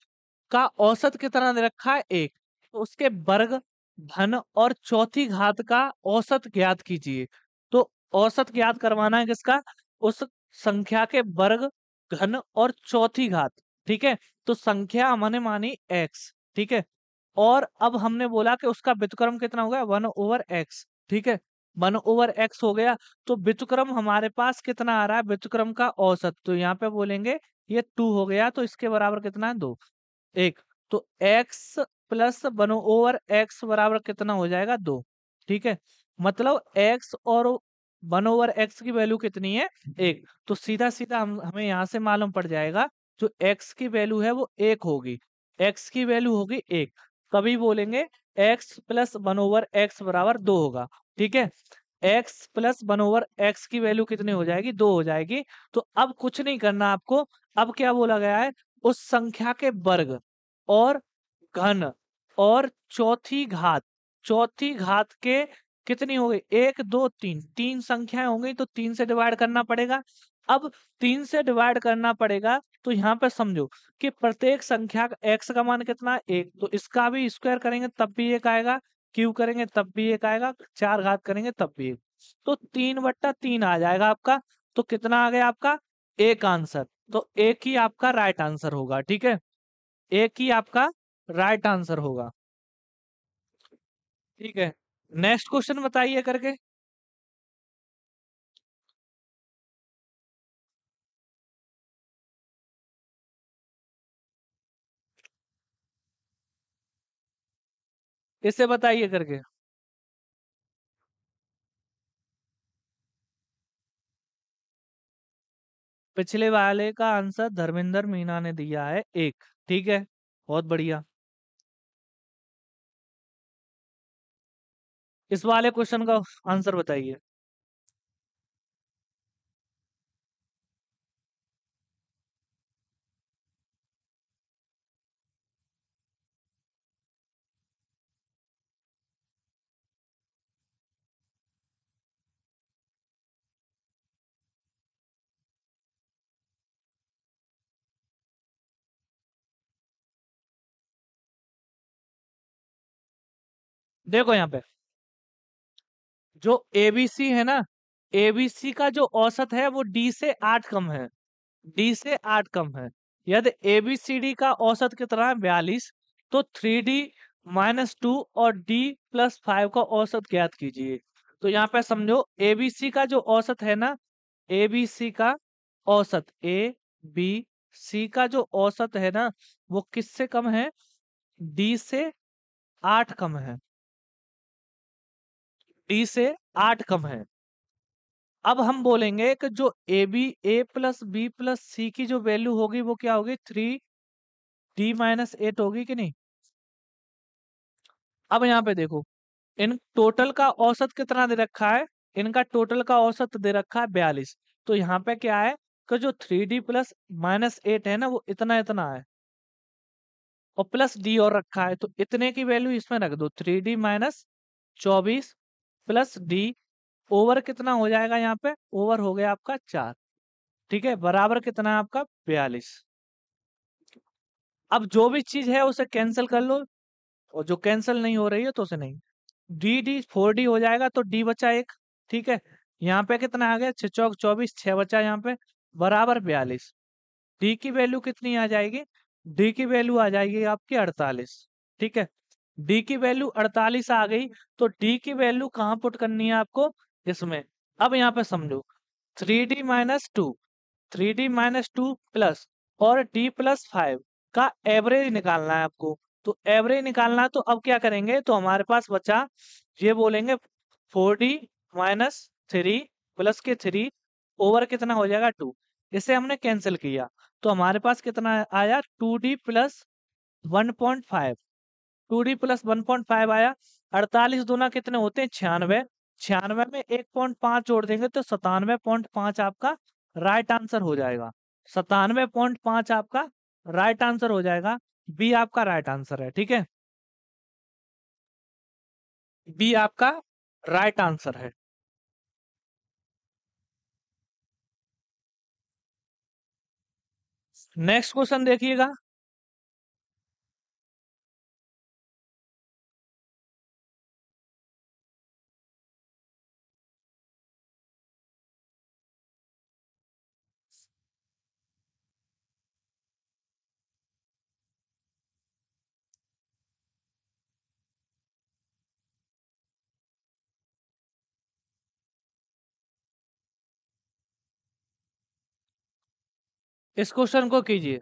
का औसत कितना दे रखा है, 1, तो उसके वर्ग, धन और चौथी घात का औसत ज्ञात कीजिए। तो औसत ज्ञात करवाना है किसका, उस संख्या के वर्ग, घन और चौथी घात। ठीक है, तो संख्या हमने मानी x। ठीक है, और अब हमने बोला कि उसका व्युत्क्रम कितना हो गया, 1/x। ठीक है, 1/x हो गया। तो व्युत्क्रम हमारे पास कितना आ रहा है, व्युत्क्रम का औसत, तो यहाँ पे बोलेंगे ये 2 हो गया, तो इसके बराबर कितना है, 2, 1। तो x+1/x बराबर कितना हो जाएगा, 2। ठीक है, मतलब x और 1/x की वैल्यू कितनी है, 1। तो सीधा सीधा हमें यहाँ से मालूम पड़ जाएगा जो x की वैल्यू है वो 1 होगी। x की वैल्यू होगी 1, तभी बोलेंगे x+1/x बराबर 2 होगा। ठीक है, x+1/x की वैल्यू कितनी हो जाएगी, 2 हो जाएगी। तो अब कुछ नहीं करना आपको। अब क्या बोला गया है, उस संख्या के वर्ग और घन और चौथी घात के कितनी हो गई, 1 2 3, 3 संख्याएं होंगी, तो 3 से डिवाइड करना पड़ेगा। अब 3 से डिवाइड करना पड़ेगा, तो यहाँ पे समझो कि प्रत्येक संख्या का x का मान कितना है, 1, तो इसका भी स्क्वायर करेंगे तब भी 1 आएगा, क्यूब करेंगे तब भी 1 आएगा, 4 घात करेंगे तब भी 1, तो 3/3 आ जाएगा आपका। तो कितना आ गया आपका, एक आंसर। तो एक ही आपका राइट आंसर होगा। ठीक है, एक ही आपका राइट आंसर होगा। ठीक है, नेक्स्ट क्वेश्चन बताइए करके। इसे बताइए करके। पिछले वाले का आंसर धर्मेंद्र मीना ने दिया है 1। ठीक है, बहुत बढ़िया। इस वाले क्वेश्चन का आंसर बताइए। देखो यहाँ पे जो एबीसी है ना, एबीसी का जो औसत है वो डी से 8 कम है, डी से 8 कम है। यदि एबीसीडी का औसत कितना है, 42, तो 3D-2 और D+5 का औसत ज्ञात कीजिए। तो यहाँ पे समझो एबीसी का जो औसत है ना, एबीसी का औसत, ए बी सी का जो औसत है ना, वो किससे कम है, डी से 8 कम है, डी से 8 कम है। अब हम बोलेंगे कि जो ए+बी+सी की जो वैल्यू होगी वो क्या होगी, 3D-8 होगी कि नहीं। अब यहाँ पे देखो इन टोटल का औसत कितना दे रखा है, इनका टोटल का औसत दे रखा है 42, तो यहाँ पे क्या है, का जो 3D प्लस -8 है ना वो इतना इतना है, और प्लस डी और रखा है, तो इतने की वैल्यू इसमें रख दो। 3D minus 24 plus D over कितना हो जाएगा, यहाँ पे ओवर हो गया आपका 4। ठीक है, बराबर कितना है आपका 42। अब जो भी चीज है उसे कैंसिल कर लो, और जो कैंसिल नहीं हो रही है तो उसे नहीं। डी डी 4D हो जाएगा, तो डी बचा एक। ठीक है, यहाँ पे कितना आ गया, 6 चौक 24, 6 बचा यहाँ पे, बराबर 42। डी की वैल्यू कितनी आ जाएगी, डी की वैल्यू आ जाएगी आपकी 48। ठीक है, डी की वैल्यू 48 आ गई, तो डी की वैल्यू कहाँ पुट करनी है आपको, इसमें। अब यहाँ पे समझो, 3D-2, 3D-2 प्लस और D+5 का एवरेज निकालना है आपको। तो एवरेज निकालना है, तो अब क्या करेंगे, तो हमारे पास बचा, ये बोलेंगे 4D-3 प्लस के 3 ओवर कितना हो जाएगा 2। इसे हमने कैंसिल किया, तो हमारे पास कितना आया, 2D प्लस 1.5, 2D प्लस 1.5 आया। 48 दूना कितने होते हैं, 96। 96 में 1.5 जोड़ देंगे तो 97.5 आपका राइट आंसर हो जाएगा। 97.5 आपका राइट आंसर हो जाएगा। बी आपका राइट आंसर है। ठीक है, बी आपका राइट आंसर है। नेक्स्ट क्वेश्चन देखिएगा। इस क्वेश्चन को कीजिए।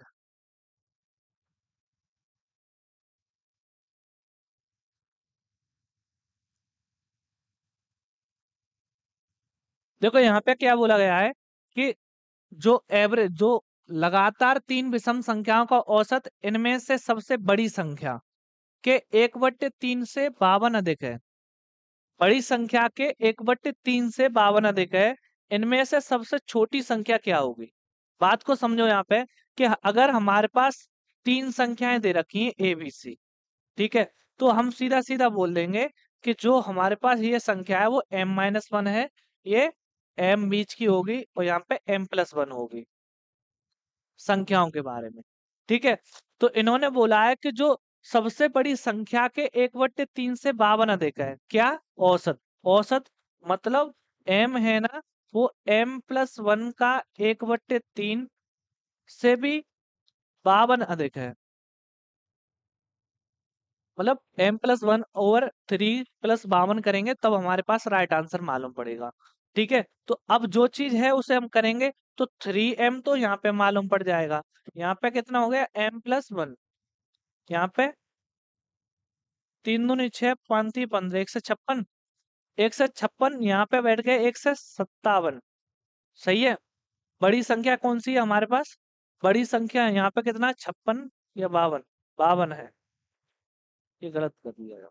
देखो यहाँ पे क्या बोला गया है कि जो एवरेज, जो लगातार तीन विषम संख्याओं का औसत इनमें से सबसे बड़ी संख्या के 1/3 से 52 अधिक है। बड़ी संख्या के 1/3 से 52 अधिक है, इनमें से सबसे छोटी संख्या क्या होगी। बात को समझो यहाँ पे, कि अगर हमारे पास तीन संख्याएं दे रखी हैं ए बी सी, ठीक है, तो हम सीधा सीधा बोल देंगे कि जो हमारे पास ये संख्या है वो m-1 है, ये m बीच की होगी, और यहाँ पे m+1 होगी, संख्याओं के बारे में। ठीक है, तो इन्होंने बोला है कि जो सबसे बड़ी संख्या के 1/3 से 52 अधिक है, क्या, औसत। औसत मतलब m है ना, वो m+1 का 1/3 से भी 52 अधिक है, मतलब m+1/3 + 52 करेंगे तब हमारे पास राइट आंसर मालूम पड़ेगा। ठीक है, तो अब जो चीज है उसे हम करेंगे, तो 3m तो यहाँ पे मालूम पड़ जाएगा। यहाँ पे कितना हो गया, m+1, यहाँ पे 3 दूनी 6, 5 × 15, 156, 156 यहाँ पे बैठ गए 157। सही है, बड़ी संख्या कौन सी है हमारे पास, बड़ी संख्या है यहाँ पे कितना, 56 या 52, 52 है। ये गलत कर दिया है।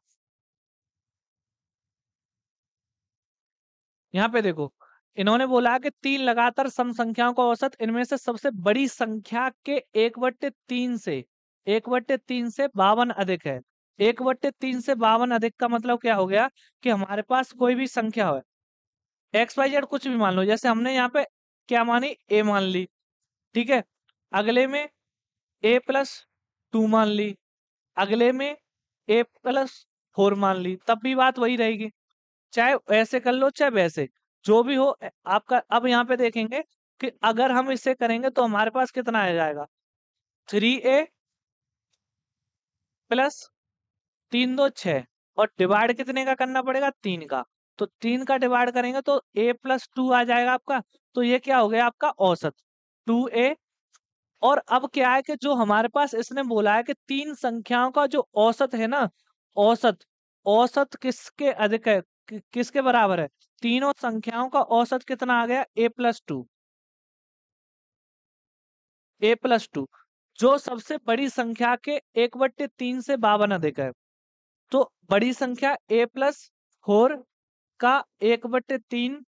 यहाँ पे देखो, इन्होंने बोला कि तीन लगातार सम संख्याओं का औसत इनमें से सबसे बड़ी संख्या के 1/3 से 1/3 से 52 अधिक है। 1/3 से 52 अधिक का मतलब क्या हो गया, कि हमारे पास कोई भी संख्या हो, XYZ कुछ भी मान लो, जैसे हमने यहाँ पे क्या मानी, ए मान ली। ठीक है, अगले में a+2 मान ली, अगले में a+4 मान ली, तब भी बात वही रहेगी, चाहे ऐसे कर लो चाहे वैसे, जो भी हो आपका। अब यहाँ पे देखेंगे कि अगर हम इसे करेंगे तो हमारे पास कितना आ जाएगा, 3a प्लस 3×2=6, और डिवाइड कितने का करना पड़ेगा, 3 का। तो 3 का डिवाइड करेंगे तो a+2 आ जाएगा आपका, तो ये क्या हो गया आपका औसत, 2a। और अब क्या है कि जो हमारे पास इसने बोला है कि तीन संख्याओं का जो औसत है ना, औसत, औसत किसके अधिक है, किसके बराबर है, तीनों संख्याओं का औसत कितना आ गया, a+2, a+2, जो सबसे बड़ी संख्या के 1/3 से 52 अधिक है। तो बड़ी संख्या a+4 का 1/3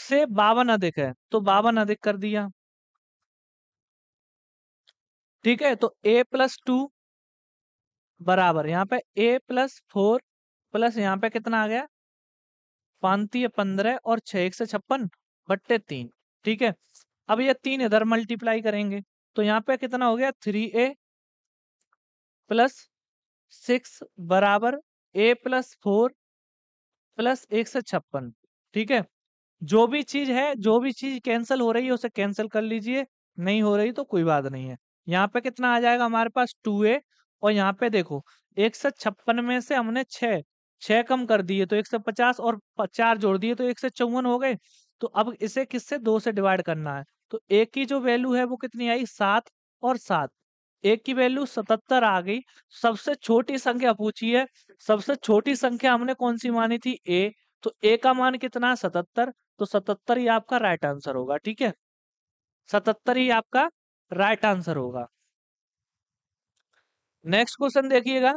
से 52 अधिक है तो 52 अधिक कर दिया। ठीक है, तो a+2 बराबर यहाँ पे a+4 प्लस यहाँ पे कितना आ गया, 5×15 और 6×1 = 56/3। ठीक है, अब ये 3 इधर मल्टीप्लाई करेंगे तो यहाँ पे कितना हो गया, 3a+6 बराबर a+4 प्लस 156। ठीक है, जो भी चीज है, जो भी चीज कैंसिल हो रही है उसे कैंसिल कर लीजिए, नहीं हो रही तो कोई बात नहीं है। यहाँ पे कितना आ जाएगा हमारे पास 2a, और यहाँ पे देखो 156 में से हमने 6 कम कर दिए तो 150 और 4 जोड़ दिए तो 154 हो गए। तो अब इसे किससे, 2 से डिवाइड करना है। तो एक की जो वैल्यू है वो कितनी आई, 7 और 7, एक की वैल्यू 77 आ गई। सबसे छोटी संख्या पूछी है, सबसे छोटी संख्या हमने कौन सी मानी थी, ए, तो ए का मान कितना है, 77, तो 77 ही आपका राइट आंसर होगा। ठीक है, 77 ही आपका राइट आंसर होगा। नेक्स्ट क्वेश्चन देखिएगा।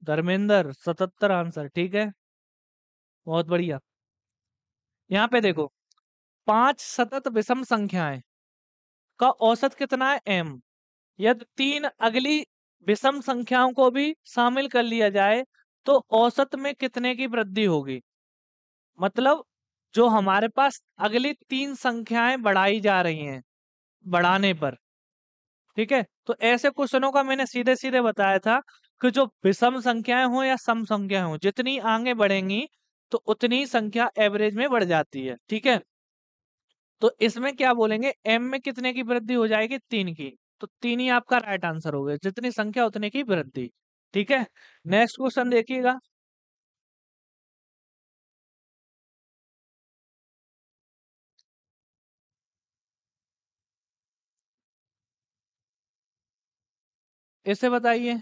धर्मेंद्र 77 आंसर, ठीक है, बहुत बढ़िया। यहाँ पे देखो 5 सतत विषम संख्याएं का औसत कितना है, m। यदि 3 अगली विषम संख्याओं को भी शामिल कर लिया जाए तो औसत में कितने की वृद्धि होगी। मतलब जो हमारे पास अगली 3 संख्याएं बढ़ाई जा रही हैं, बढ़ाने पर, ठीक है, तो ऐसे क्वेश्चनों का मैंने सीधे सीधे बताया था कि जो विषम संख्याएं हो या सम संख्याएं हो, जितनी आगे बढ़ेंगी तो उतनी ही संख्या एवरेज में बढ़ जाती है। ठीक है, तो इसमें क्या बोलेंगे, m में कितने की वृद्धि हो जाएगी, 3 की, तो 3 ही आपका राइट आंसर हो गया, जितनी संख्या उतने की वृद्धि। ठीक है, नेक्स्ट क्वेश्चन देखिएगा। इसे बताइए।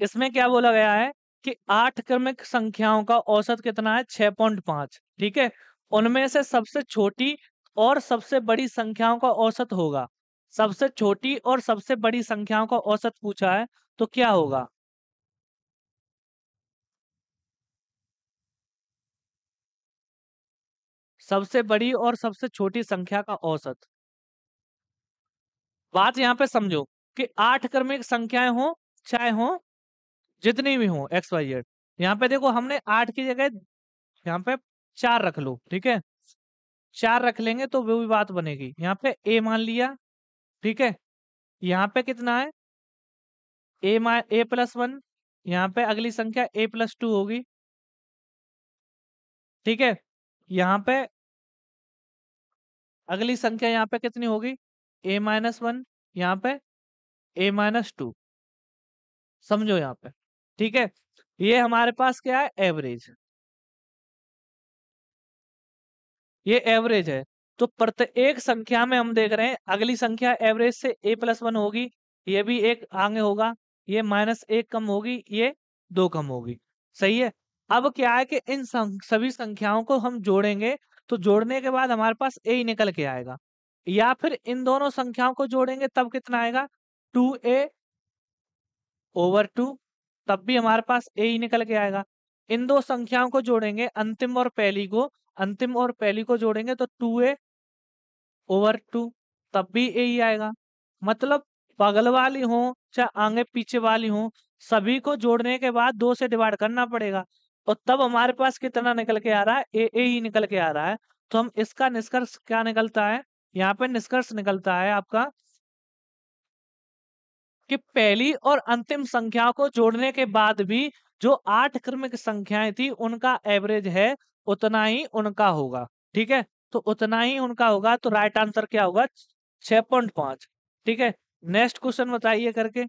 इसमें क्या बोला गया है कि 8 क्रमिक संख्याओं का औसत कितना है, 6.5। ठीक है, उनमें से सबसे छोटी और सबसे बड़ी संख्याओं का औसत होगा। सबसे छोटी और सबसे बड़ी संख्याओं का औसत पूछा है तो क्या होगा। सबसे बड़ी और सबसे छोटी संख्या का औसत। बात यहाँ पे समझो कि 8 क्रमिक संख्याएं हो, चाहे हो जितनी भी हो, एक्स वाई जेड। यहाँ पे देखो हमने 8 की जगह यहाँ पे 4 रख लो। ठीक है, 4 रख लेंगे तो वो भी बात बनेगी। यहाँ पे ए मान लिया, ठीक है, यहाँ पे कितना है, a+1, यहाँ पे अगली संख्या a+2 होगी। ठीक है, यहाँ पे अगली संख्या यहाँ पे कितनी होगी, a-1, यहाँ पे a-2। समझो यहाँ पे। ठीक है, ये हमारे पास क्या है, एवरेज। ये एवरेज है, तो प्रत्येक संख्या में हम देख रहे हैं अगली संख्या एवरेज से a+1 होगी, ये भी एक आगे होगा, ये -1 कम होगी, ये 2 कम होगी। सही है, अब क्या है कि इन सभी संख्याओं को हम जोड़ेंगे तो जोड़ने के बाद हमारे पास a ही निकल के आएगा, या फिर इन दोनों संख्याओं को जोड़ेंगे तब कितना आएगा, 2a/2, तब भी हमारे पास a ही निकल के आएगा। इन दो संख्याओं को जोड़ेंगे, अंतिम और पहली को, अंतिम और पहली को जोड़ेंगे तो 2a/2, तब भी a ही आएगा। मतलब बगल वाली हो चाहे आगे पीछे वाली हो, सभी को जोड़ने के बाद 2 से डिवाइड करना पड़ेगा, और तब हमारे पास कितना निकल के आ रहा है, a ही निकल के आ रहा है। तो हम इसका निष्कर्ष क्या निकलता है, यहाँ पे निष्कर्ष निकलता है आपका कि पहली और अंतिम संख्या को जोड़ने के बाद भी जो 8 क्रमिक संख्याएं थी उनका एवरेज है, उतना ही उनका होगा। ठीक है, तो उतना ही उनका होगा, तो राइट आंसर क्या होगा, 6.5। ठीक है, नेक्स्ट क्वेश्चन बताइए करके।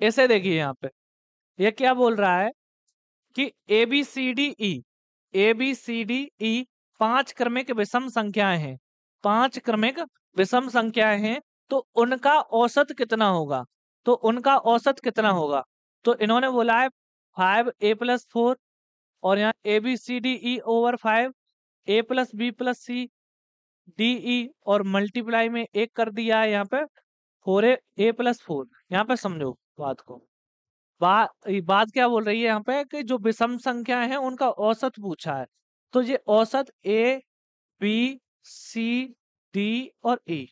ऐसे देखिए यहाँ पे ये क्या बोल रहा है कि A B C D E, A B C D E 5 क्रमिक विषम संख्याएं हैं, 5 क्रमिक विषम संख्याएं हैं, तो उनका औसत कितना होगा, तो उनका औसत कितना होगा। तो इन्होंने बोला है 5a+4, और यहाँ A B C D E over 5, a+b+c D E, और मल्टीप्लाई में एक कर दिया है यहाँ पे 4a+4। यहाँ पे समझो बात को, बात क्या बोल रही है यहाँ पे कि जो विषम संख्या है उनका औसत पूछा है। तो ये औसत ए बी सी डी और ई,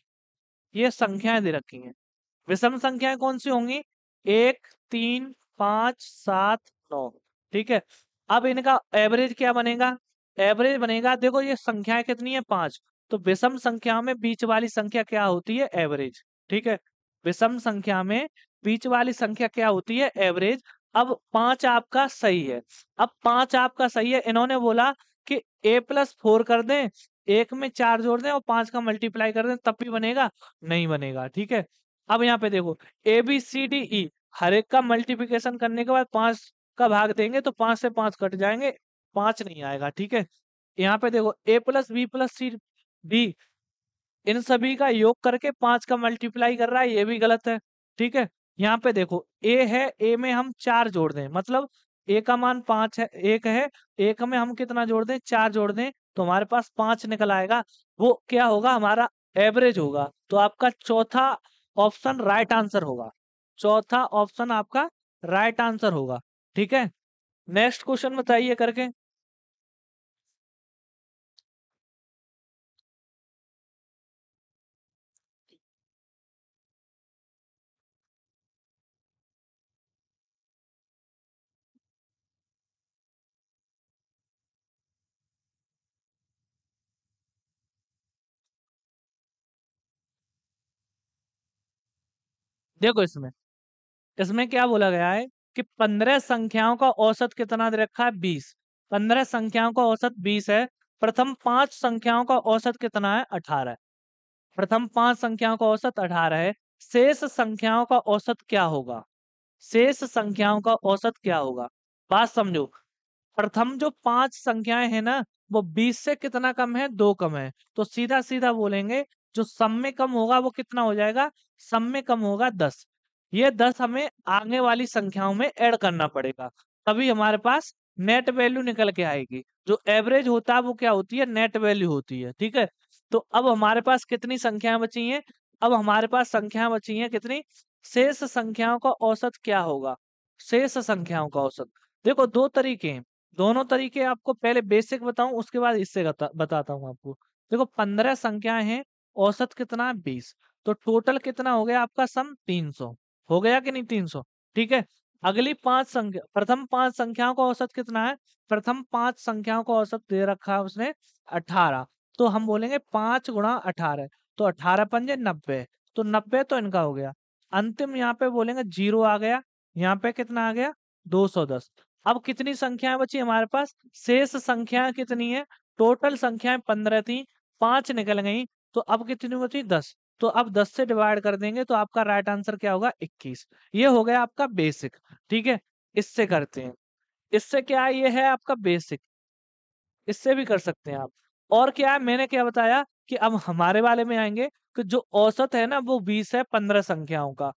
ये संख्याएं दे रखी हैं। विषम संख्याएं कौन सी होंगी, 1 3 5 7 9, ठीक है। अब इनका एवरेज क्या बनेगा, एवरेज बनेगा, देखो ये संख्याएं कितनी है 5, तो विषम संख्या में बीच वाली संख्या क्या होती है, एवरेज, ठीक है। विषम संख्या में बीच वाली संख्या क्या होती है, एवरेज। अब 5 आपका सही है, अब 5 आपका सही है, इन्होंने बोला कि a+4 कर दें, एक में 4 जोड़ दें और 5 का मल्टीप्लाई कर दें, तब भी बनेगा, नहीं बनेगा, ठीक है। अब यहाँ पे देखो ए बी सी डी ई, हर एक का मल्टीप्लिकेशन करने के बाद 5 का भाग देंगे तो 5 से 5 कट जाएंगे, 5 नहीं आएगा, ठीक है। यहाँ पे देखो a+b+c d, इन सभी का योग करके 5 का मल्टीप्लाई कर रहा है, ये भी गलत है, ठीक है। यहाँ पे देखो ए है, ए में हम 4 जोड़ दें, मतलब ए का मान 5 है, एक है, एक में हम कितना जोड़ दें, 4 जोड़ दें, तो हमारे पास 5 निकल आएगा, वो क्या होगा, हमारा एवरेज होगा। तो आपका चौथा ऑप्शन राइट आंसर होगा, चौथा ऑप्शन आपका राइट आंसर होगा, ठीक है। नेक्स्ट क्वेश्चन बताइए करके। देखो इसमें, इसमें क्या बोला गया है कि 15 संख्याओं का औसत कितना दे रखा है, 20। 15 संख्याओं का औसत 20 है। प्रथम 5 संख्याओं का औसत कितना है, 18 है। प्रथम 5 संख्याओं का औसत 18 है। शेष संख्याओं का औसत क्या होगा, शेष संख्याओं का औसत क्या होगा, बात समझो। प्रथम जो 5 संख्याएं हैं ना, वो 20 से कितना कम है, 2 कम है, तो सीधा सीधा बोलेंगे जो सम में कम होगा वो कितना हो जाएगा, सम में कम होगा 10। ये 10 हमें आगे वाली संख्याओं में ऐड करना पड़ेगा, तभी हमारे पास नेट वैल्यू निकल के आएगी। जो एवरेज होता है वो क्या होती है, नेट वैल्यू होती है, ठीक है। तो अब हमारे पास कितनी संख्याएं बची हैं, अब हमारे पास संख्याएं बची हैं कितनी, शेष संख्याओं का औसत क्या होगा, शेष संख्याओं का औसत। देखो दो तरीके हैं, दोनों तरीके आपको पहले बेसिक बताऊं उसके बाद इससे बताता हूं आपको। देखो 15 संख्याएं हैं, औसत कितना है 20, तो टोटल कितना हो गया आपका सम 300, हो गया कि नहीं 300, ठीक है। अगली 5 संख्या, प्रथम 5 संख्याओं का औसत कितना है, प्रथम 5 संख्याओं का औसत दे रखा है उसने 18, तो हम बोलेंगे 5 × 18, तो 18×5 = 90, तो 90 तो इनका हो गया। अंतिम यहाँ पे बोलेंगे 0 आ गया, यहाँ पे कितना आ गया 210। अब कितनी संख्याएं बची हमारे पास, शेष संख्याएं कितनी है, टोटल संख्याएं 15 थी, 5 निकल गई, तो अब कितनी बची 10, तो अब 10 से डिवाइड कर देंगे तो आपका राइट आंसर क्या होगा 21। ये हो गया आपका बेसिक, ठीक है। इससे करते हैं, इससे क्या है, ये है आपका बेसिक, इससे भी कर सकते हैं आप। और क्या है, मैंने क्या बताया कि अब हमारे वाले में आएंगे कि जो औसत है ना वो 20 है 15 संख्याओं का,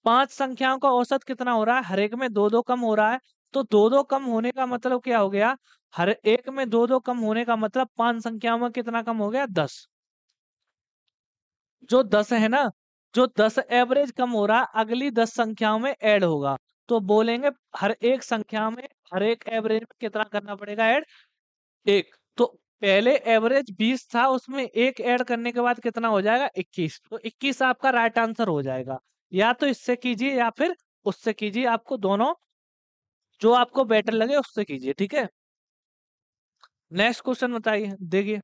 5 संख्याओं का औसत कितना हो रहा है, हर एक में 2 2 कम हो रहा है, तो 2 2 कम होने का मतलब क्या हो गया, हर एक में 2 2 कम होने का मतलब 5 संख्याओं में कितना कम हो गया, 10। जो 10 है ना, जो 10 एवरेज कम हो रहा है, अगली 10 संख्याओं में ऐड होगा, तो बोलेंगे हर एक संख्या में, हर एक एवरेज में कितना करना पड़ेगा ऐड, एक। तो पहले एवरेज 20 था, उसमें एक ऐड करने के बाद कितना हो जाएगा 21, तो 21 आपका राइट आंसर हो जाएगा। या तो इससे कीजिए या फिर उससे कीजिए, आपको दोनों जो आपको बेटर लगे उससे कीजिए, ठीक है। नेक्स्ट क्वेश्चन बताइए, देखिए।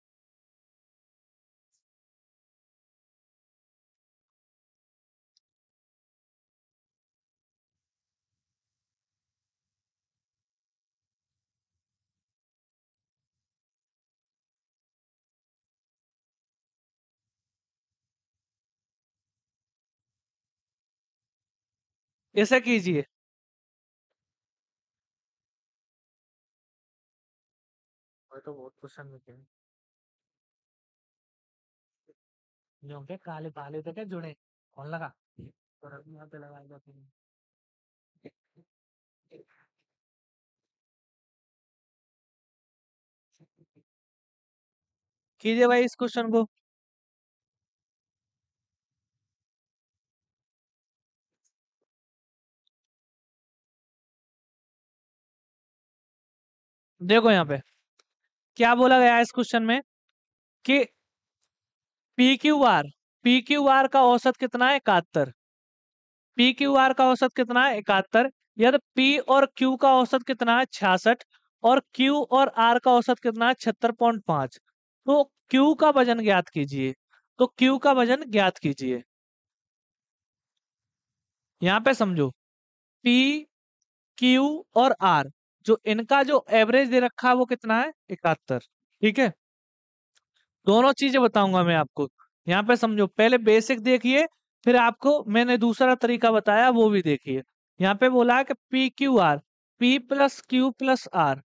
इसे कीजिए। और तो बहुत क्वेश्चन होते हैं जो के काले काले थे क्या जुड़े कौन लगा और अभी यहाँ पे लगाए जाते हैं। कीजिए भाई इस क्वेश्चन को। देखो यहाँ पे क्या बोला गया है इस क्वेश्चन में कि पी क्यू आर का औसत कितना है 71। पी क्यू आर का औसत कितना है 71। यदि पी और क्यू का औसत कितना है 66 और क्यू और आर का औसत कितना है 76.5। तो क्यू का वजन ज्ञात कीजिए। तो क्यू का वजन ज्ञात कीजिए। यहाँ पे समझो पी क्यू और आर जो इनका जो एवरेज दे रखा है वो कितना है 71। ठीक है, दोनों चीजें बताऊंगा मैं आपको। यहाँ पे समझो पहले बेसिक देखिए, फिर आपको मैंने दूसरा तरीका बताया वो भी देखिए। यहाँ पे बोला है कि P Q R, P plus Q plus R,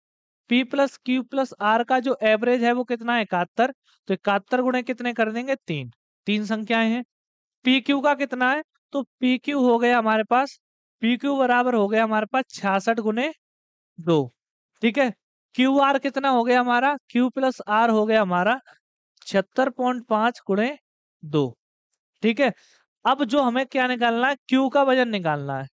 P plus Q plus R का जो एवरेज है वो कितना है 71। तो 71 गुणे कितने कर देंगे 3, तीन संख्याएं हैं। पी क्यू का कितना है, तो पी क्यू हो गया हमारे पास, पी क्यू बराबर हो गया हमारे पास 66 गुणे 2। ठीक है, क्यू आर कितना हो गया हमारा, क्यू प्लस आर हो गया हमारा 76.5 गुणे 2। ठीक है, अब जो हमें क्या निकालना है, क्यू का वजन निकालना है।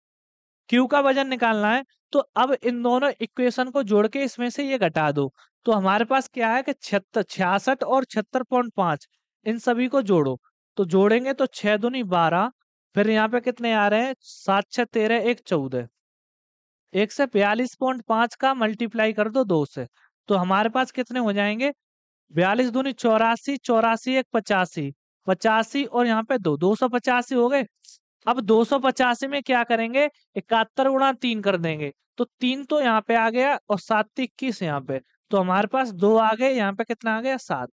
क्यू का वजन निकालना है तो अब इन दोनों इक्वेशन को जोड़ के इसमें से ये घटा दो। तो हमारे पास क्या है कि 66 और 76.5 इन सभी को जोड़ो। तो जोड़ेंगे तो 6 दूनी 12, फिर यहाँ पे कितने आ रहे हैं 7 6 13 1 14, 142.5 का मल्टीप्लाई कर दो 2 से। तो हमारे पास कितने हो जाएंगे 42 दूनी 84, 84 एक 85, 85 और यहाँ पे 285 हो गए। अब 285 में क्या करेंगे 71 गुणा 3 कर देंगे। तो 3 तो यहाँ पे आ गया और 7 21 यहाँ पे। तो हमारे पास 2 आ गए, यहाँ पे कितना आ गया 7।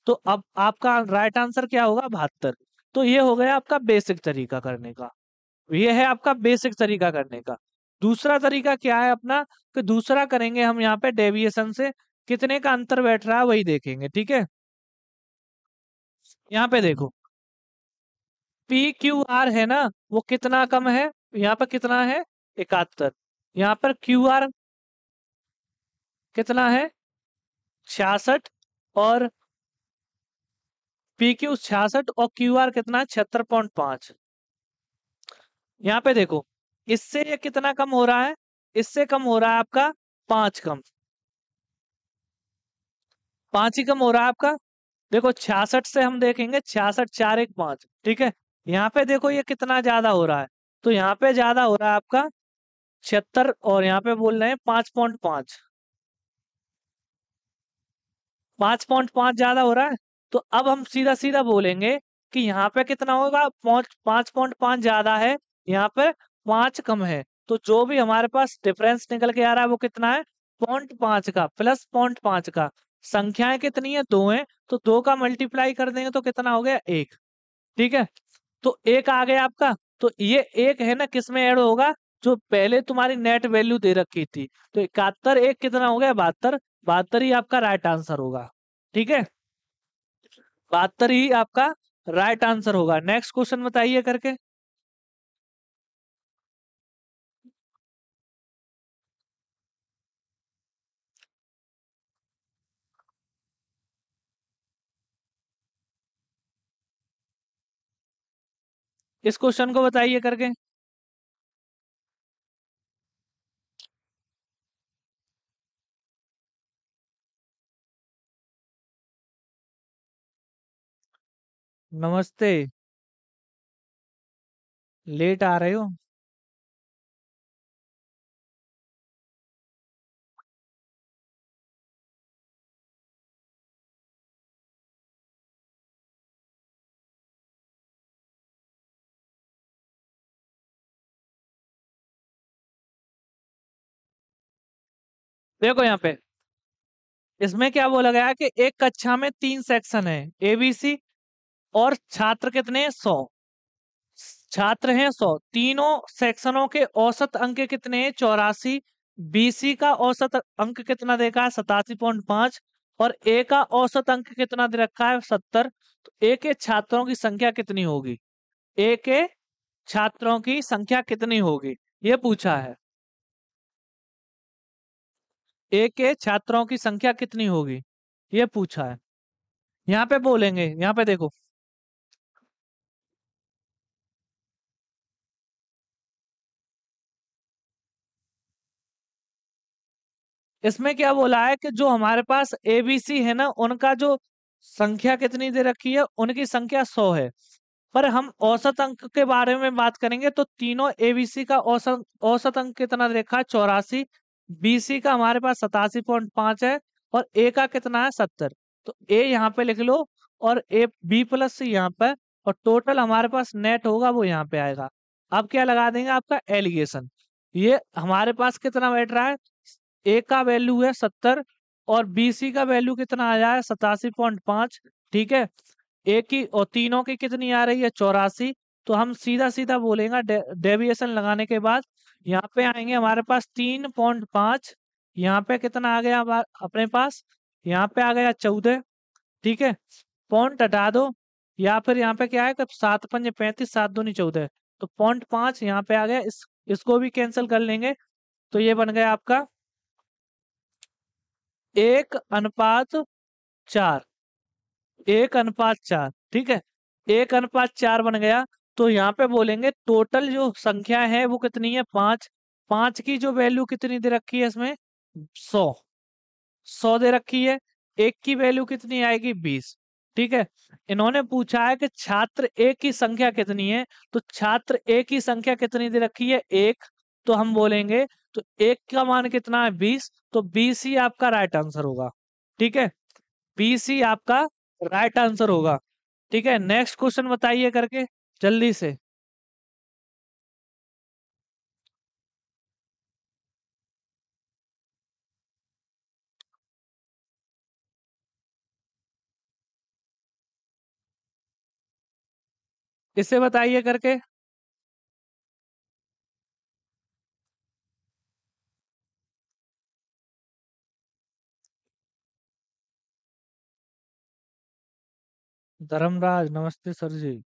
तो अब आपका राइट आंसर क्या होगा 72। तो ये हो गया आपका बेसिक तरीका करने का। ये है आपका बेसिक तरीका करने का। दूसरा तरीका क्या है अपना, कि दूसरा करेंगे हम यहाँ पे डेविएशन से कितने का अंतर बैठ रहा है वही देखेंगे। ठीक है, यहाँ पे देखो पी क्यू आर है ना, वो कितना कम है, यहाँ पर कितना है 71। यहाँ पर क्यू आर कितना है 66 और पी क्यू 66 और क्यू आर कितना है 76.5। यहाँ पे देखो इससे ये कितना कम हो रहा है, इससे कम हो रहा है आपका 5 कम, 5 ही कम हो रहा है आपका। देखो 66 से हम देखेंगे 66 4 1 5। ठीक है, यहाँ पे देखो ये कितना ज्यादा हो रहा है, तो यहाँ पे ज्यादा हो रहा है आपका 76 और यहाँ पे बोल रहे हैं 5.5, 5.5 ज्यादा हो रहा है। तो अब हम सीधा सीधा बोलेंगे कि यहाँ पे कितना होगा 5.5 ज्यादा है, यहाँ पे 5 कम है। तो जो भी हमारे पास डिफरेंस निकल के आ रहा है वो कितना है 0.5 का प्लस 0.5 का। संख्याएं कितनी है 2 है, तो 2 का मल्टीप्लाई कर देंगे तो कितना हो गया 1। ठीक है, तो 1 आ गया आपका। तो ये 1 है ना किस में ऐड होगा, जो पहले तुम्हारी नेट वैल्यू दे रखी थी। तो 71 1 कितना हो गया 72, 72 ही आपका राइट आंसर होगा। ठीक है, 72 ही आपका राइट आंसर होगा। नेक्स्ट क्वेश्चन बताइए करके। इस क्वेश्चन को बताइए करके। नमस्ते, लेट आ रहे हो। देखो यहाँ पे इसमें क्या बोला गया है कि एक कक्षा में 3 सेक्शन है ABC और छात्र कितने हैं 100। छात्र हैं 100, तीनों सेक्शनों के औसत अंक कितने हैं 84, बीसी का औसत अंक कितना देखा है 87.5 और ए का औसत अंक कितना दे रखा है 70। तो ए के छात्रों की संख्या कितनी होगी, ए के छात्रों की संख्या कितनी होगी ये पूछा है। ए के छात्रों की संख्या कितनी होगी ये पूछा है। यहाँ पे बोलेंगे, यहाँ पे देखो इसमें क्या बोला है कि जो हमारे पास एबीसी है ना उनका जो संख्या कितनी दे रखी है, उनकी संख्या 100 है। पर हम औसत अंक के बारे में बात करेंगे तो तीनों एबीसी का औसत औसत अंक कितना दे रखा है 84, बीसी का हमारे पास 87.5 है और ए का कितना है 70। तो ए यहाँ पे लिख लो और ए बी प्लस सी यहाँ पे, और टोटल हमारे पास नेट होगा वो यहाँ पे आएगा। अब क्या लगा देंगे आपका एलिगेशन। ये हमारे पास कितना बैठ रहा है, ए का वैल्यू है 70 और बीसी का वैल्यू कितना आया है 87.5। ठीक है, ए की और तीनों की कितनी आ रही है 84। तो हम सीधा सीधा बोलेंगे डेविएशन लगाने के बाद यहाँ पे आएंगे हमारे पास 3.5, यहाँ पे कितना आ गया अपने पास, यहाँ पे आ गया 14। ठीक है, पॉइंट हटा दो, या फिर यहाँ पे क्या है कि 7×5 = 35, 7×2 = 14। तो 0.5 यहाँ पे आ गया, इसको भी कैंसिल कर लेंगे। तो ये बन गया आपका 1:4, 1:4। ठीक है, 1:4 बन गया। तो यहाँ पे बोलेंगे टोटल जो संख्या है वो कितनी है 5, 5 की जो वैल्यू कितनी दे रखी है इसमें 100, 100 दे रखी है। एक की वैल्यू कितनी आएगी 20। ठीक है, इन्होंने पूछा है कि छात्र एक की संख्या कितनी है, तो छात्र एक की संख्या कितनी दे रखी है 1। तो हम बोलेंगे तो एक का मान कितना है 20, तो 20 ही आपका राइट आंसर होगा। ठीक है, 20 ही आपका राइट आंसर होगा। ठीक है, नेक्स्ट क्वेश्चन बताइए करके जल्दी से। इसे बताइए करके। धर्मराज नमस्ते सर जी।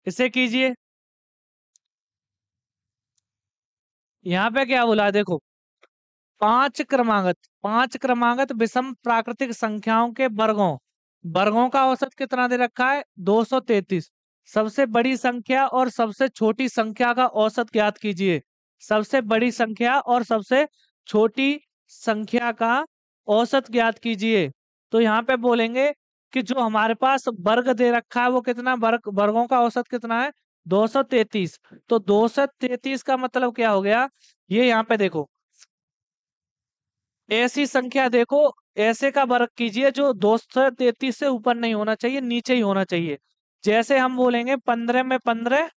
इसे कीजिए। यहाँ पे क्या बोला है देखो, पांच क्रमागत विषम प्राकृतिक संख्याओं के वर्गों, वर्गों का औसत कितना दे रखा है 233। सबसे बड़ी संख्या और सबसे छोटी संख्या का औसत ज्ञात कीजिए। सबसे बड़ी संख्या और सबसे छोटी संख्या का औसत ज्ञात कीजिए। तो यहाँ पे बोलेंगे कि जो हमारे पास वर्ग दे रखा है वो कितना, वर्गों का औसत कितना है 233। तो 233 का मतलब क्या हो गया, ये यहाँ पे देखो ऐसी संख्या देखो, ऐसे का वर्ग कीजिए जो 233 से ऊपर नहीं होना चाहिए, नीचे ही होना चाहिए। जैसे हम बोलेंगे 15 में 15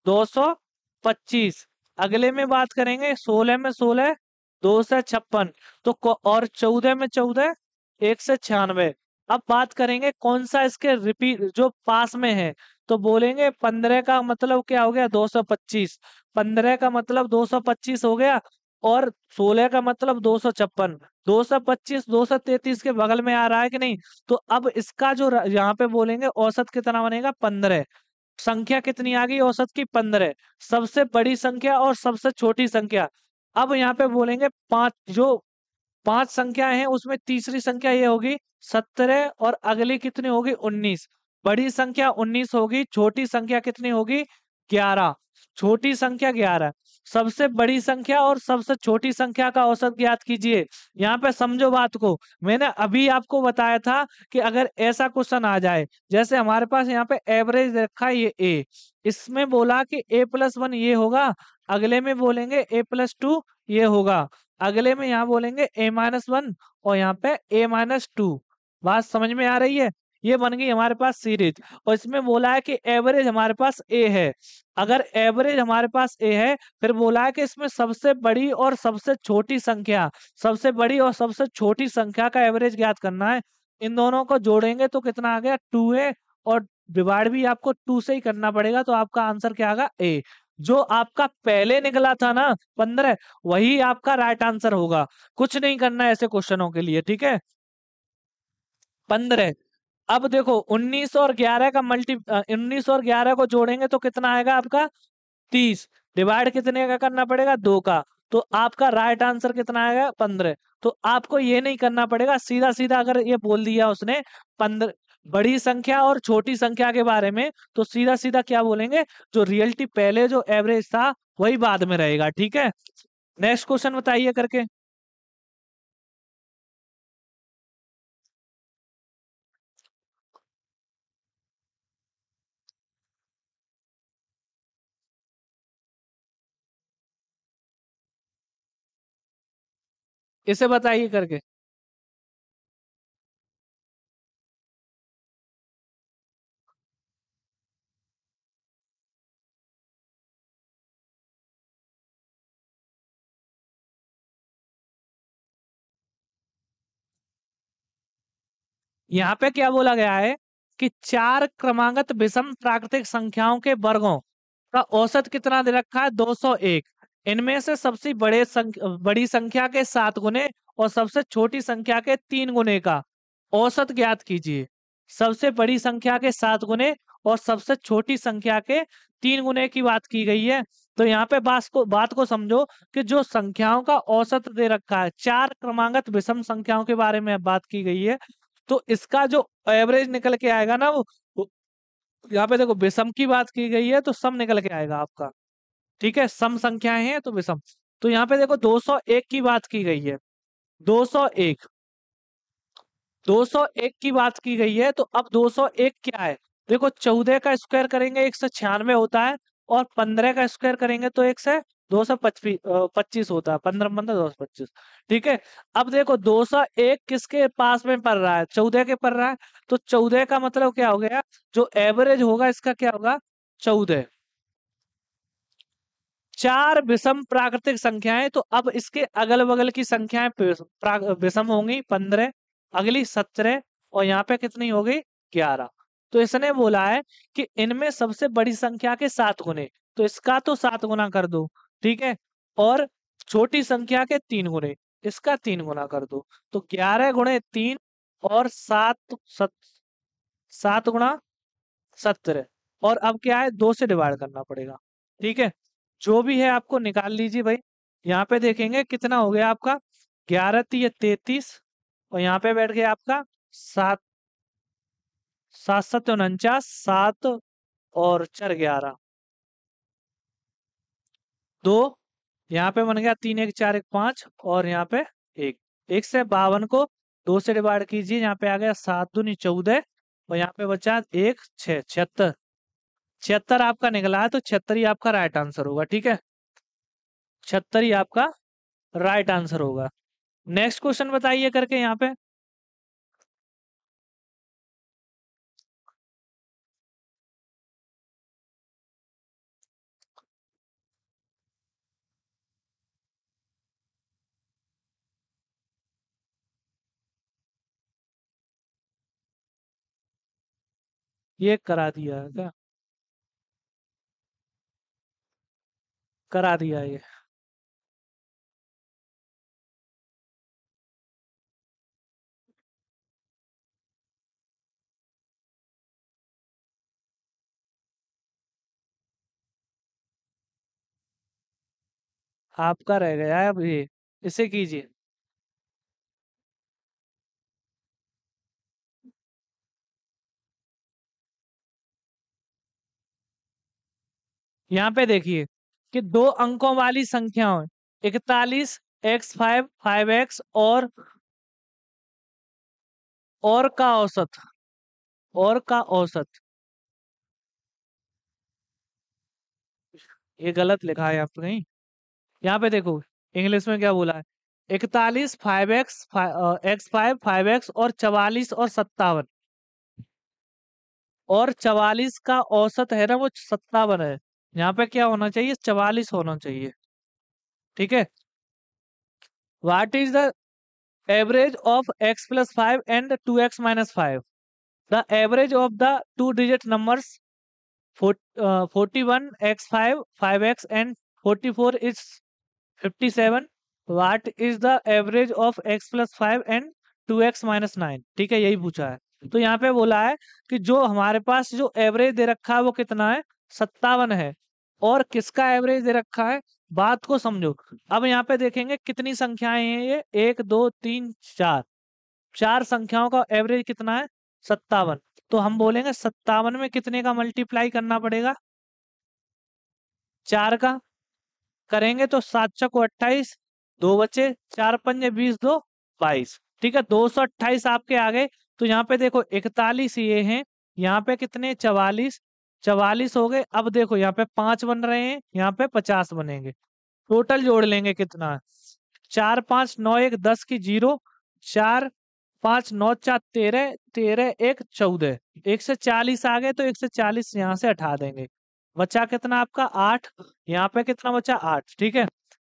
225, अगले में बात करेंगे 16 में 16 256, तो और 14 में 14 196। अब बात करेंगे कौन सा इसके रिपीट जो पास में है, तो बोलेंगे 15 का मतलब क्या हो गया 225, 15 का मतलब 225 हो गया, और 16 का मतलब 256, 225 233 के बगल में आ रहा है कि नहीं। तो अब इसका जो यहाँ पे बोलेंगे औसत कितना बनेगा 15। संख्या कितनी आ गई औसत की 15, सबसे बड़ी संख्या और सबसे छोटी संख्या। अब यहाँ पे बोलेंगे पांच, जो पांच संख्या है उसमें तीसरी संख्या ये होगी 17 और अगली कितनी होगी 19। बड़ी संख्या 19 होगी, छोटी संख्या कितनी होगी 11, छोटी संख्या 11। सबसे बड़ी संख्या और सबसे छोटी संख्या का औसत ज्ञात कीजिए। यहाँ पे समझो बात को, मैंने अभी आपको बताया था कि अगर ऐसा क्वेश्चन आ जाए, जैसे हमारे पास यहाँ पे एवरेज रखा है ये ए, इसमें बोला कि a+1 ये होगा, अगले में बोलेंगे a+2 ये होगा, अगले में यहाँ बोलेंगे a-1 और यहाँ पे a-2। बात समझ में आ रही है? ये बन गई हमारे पास सीरीज। और इसमें बोला है कि एवरेज हमारे पास ए है। अगर एवरेज हमारे पास ए है, फिर बोला है कि इसमें सबसे बड़ी और सबसे छोटी संख्या, सबसे बड़ी और सबसे छोटी संख्या का एवरेज ज्ञात करना है। इन दोनों को जोड़ेंगे तो कितना आ गया, 2a। और डिवाइड भी आपको 2 से ही करना पड़ेगा, तो आपका आंसर क्या आएगा, ए। जो आपका पहले निकला था ना 15, वही आपका राइट आंसर होगा। कुछ नहीं करना है ऐसे क्वेश्चनों के लिए, ठीक है। 15। अब देखो 19 और 11 का 19 और 11 को जोड़ेंगे तो कितना आएगा आपका, 30। डिवाइड कितने का करना पड़ेगा, 2 का। तो आपका राइट आंसर कितना आएगा, 15। तो आपको ये नहीं करना पड़ेगा, सीधा सीधा अगर ये बोल दिया उसने 15 बड़ी संख्या और छोटी संख्या के बारे में, तो सीधा सीधा क्या बोलेंगे, जो रियलिटी पहले जो एवरेज था वही बाद में रहेगा, ठीक है। नेक्स्ट क्वेश्चन बताइए करके। इसे बताइए करके। यहाँ पे क्या बोला गया है कि चार क्रमागत विषम प्राकृतिक संख्याओं के वर्गों का औसत कितना दे रखा है, 201। इनमें से सबसे बड़ी संख्या के 7 गुने और सबसे छोटी संख्या के 3 गुने का औसत ज्ञात कीजिए। सबसे बड़ी संख्या के 7 गुने और सबसे छोटी संख्या के 3 गुने की बात की गई है। तो यहाँ पे बात को समझो कि जो संख्याओं का औसत दे रखा है, चार क्रमागत विषम संख्याओं के बारे में बात की गई है, तो इसका जो एवरेज निकल के आएगा ना वो यहाँ पे देखो विषम की बात की गई है, तो सम निकल के आएगा आपका, ठीक है। सम संख्याएं हैं तो विषम। तो यहाँ पे देखो 201 की बात की गई है। 201, 201 की बात की गई है, तो अब 201 क्या है, देखो 14 का स्क्वायर करेंगे 196 होता है, और 15 का स्क्वायर करेंगे तो 225 होता है। 15 15 225, ठीक है। अब देखो 201 किसके पास में पड़ रहा है, 14 के पड़ रहा है। तो 14 का मतलब क्या हो गया, जो एवरेज होगा इसका क्या होगा, 14। चार विषम प्राकृतिक संख्याएं, तो अब इसके अगल बगल की संख्याएं विषम होंगी, 15, अगली 17, और यहाँ पे कितनी हो गई, 11। तो इसने बोला है कि इनमें सबसे बड़ी संख्या के 7 गुने, तो इसका तो 7 गुना कर दो, ठीक है। और छोटी संख्या के 3 गुने, इसका 3 गुना कर दो। तो 11 गुणे 3 और 7 गुणा 17। और अब क्या है, 2 से डिवाइड करना पड़ेगा, ठीक है। जो भी है आपको निकाल लीजिए भाई। यहाँ पे देखेंगे कितना हो गया आपका, 11 3 33, और यहाँ पे बैठ गया आपका 7 7 7 49, 7 और 4 11, 2। यहाँ पे बन गया 3 1 4 1 5, और यहाँ पे 1। 1 से 52 को 2 से डिवाइड कीजिए, यहाँ पे आ गया 7 दूनी 14, और यहाँ पे बचा 1 6 76। 76 आपका निकला है, तो 76 ही आपका राइट आंसर होगा, ठीक है। 76 ही आपका राइट आंसर होगा। नेक्स्ट क्वेश्चन बताइए करके यहाँ पे। ये करा दिया है क्या, करा दिया ये। आपका रह गया है अब ये, इसे कीजिए। यहाँ पे देखिए कि 2 अंकों वाली संख्याओं 41 x 5 5x और का औसत, और का औसत। ये गलत लिखा है यहाँ पे कहीं। यहाँ पे देखो इंग्लिश में क्या बोला है, 41, 5x, x5, 5x और 44 और 57, और 44 का औसत है ना वो 57 है। यहाँ पे क्या होना चाहिए, 44 होना चाहिए। ठीक है। What is the average of x plus 5 and 2x minus 5? The average of the two digit numbers 41, x5, 5x and 44 is 57। What is the average of x plus 5 and 2x minus 9? ठीक है, यही पूछा है। तो यहाँ पे बोला है कि जो हमारे पास जो एवरेज दे रखा है वो कितना है, 57 है। और किसका एवरेज दे रखा है, बात को समझो। अब यहाँ पे देखेंगे कितनी संख्याएं हैं ये, 1 2 3 4, चार संख्याओं का एवरेज कितना है, 57। तो हम बोलेंगे 57 में कितने का मल्टीप्लाई करना पड़ेगा, 4 का। करेंगे तो 7 चौक 28, 2 बचे, 4 पंजे 20, 2 22। ठीक है, 228 आपके आ गए। तो यहाँ पे देखो 41 ये हैं, यहाँ पे कितने, 44, 44 हो गए। अब देखो यहाँ पे 5 बन रहे हैं, यहाँ पे 50 बनेंगे। टोटल जोड़ लेंगे कितना है, 4 5 9 1 10 की 0, 4 5 9 4 13, 13 1 14, 140 आ गए। तो 140 यहाँ से हटा देंगे, बचा कितना आपका 8। यहाँ पे कितना बचा 8। ठीक है,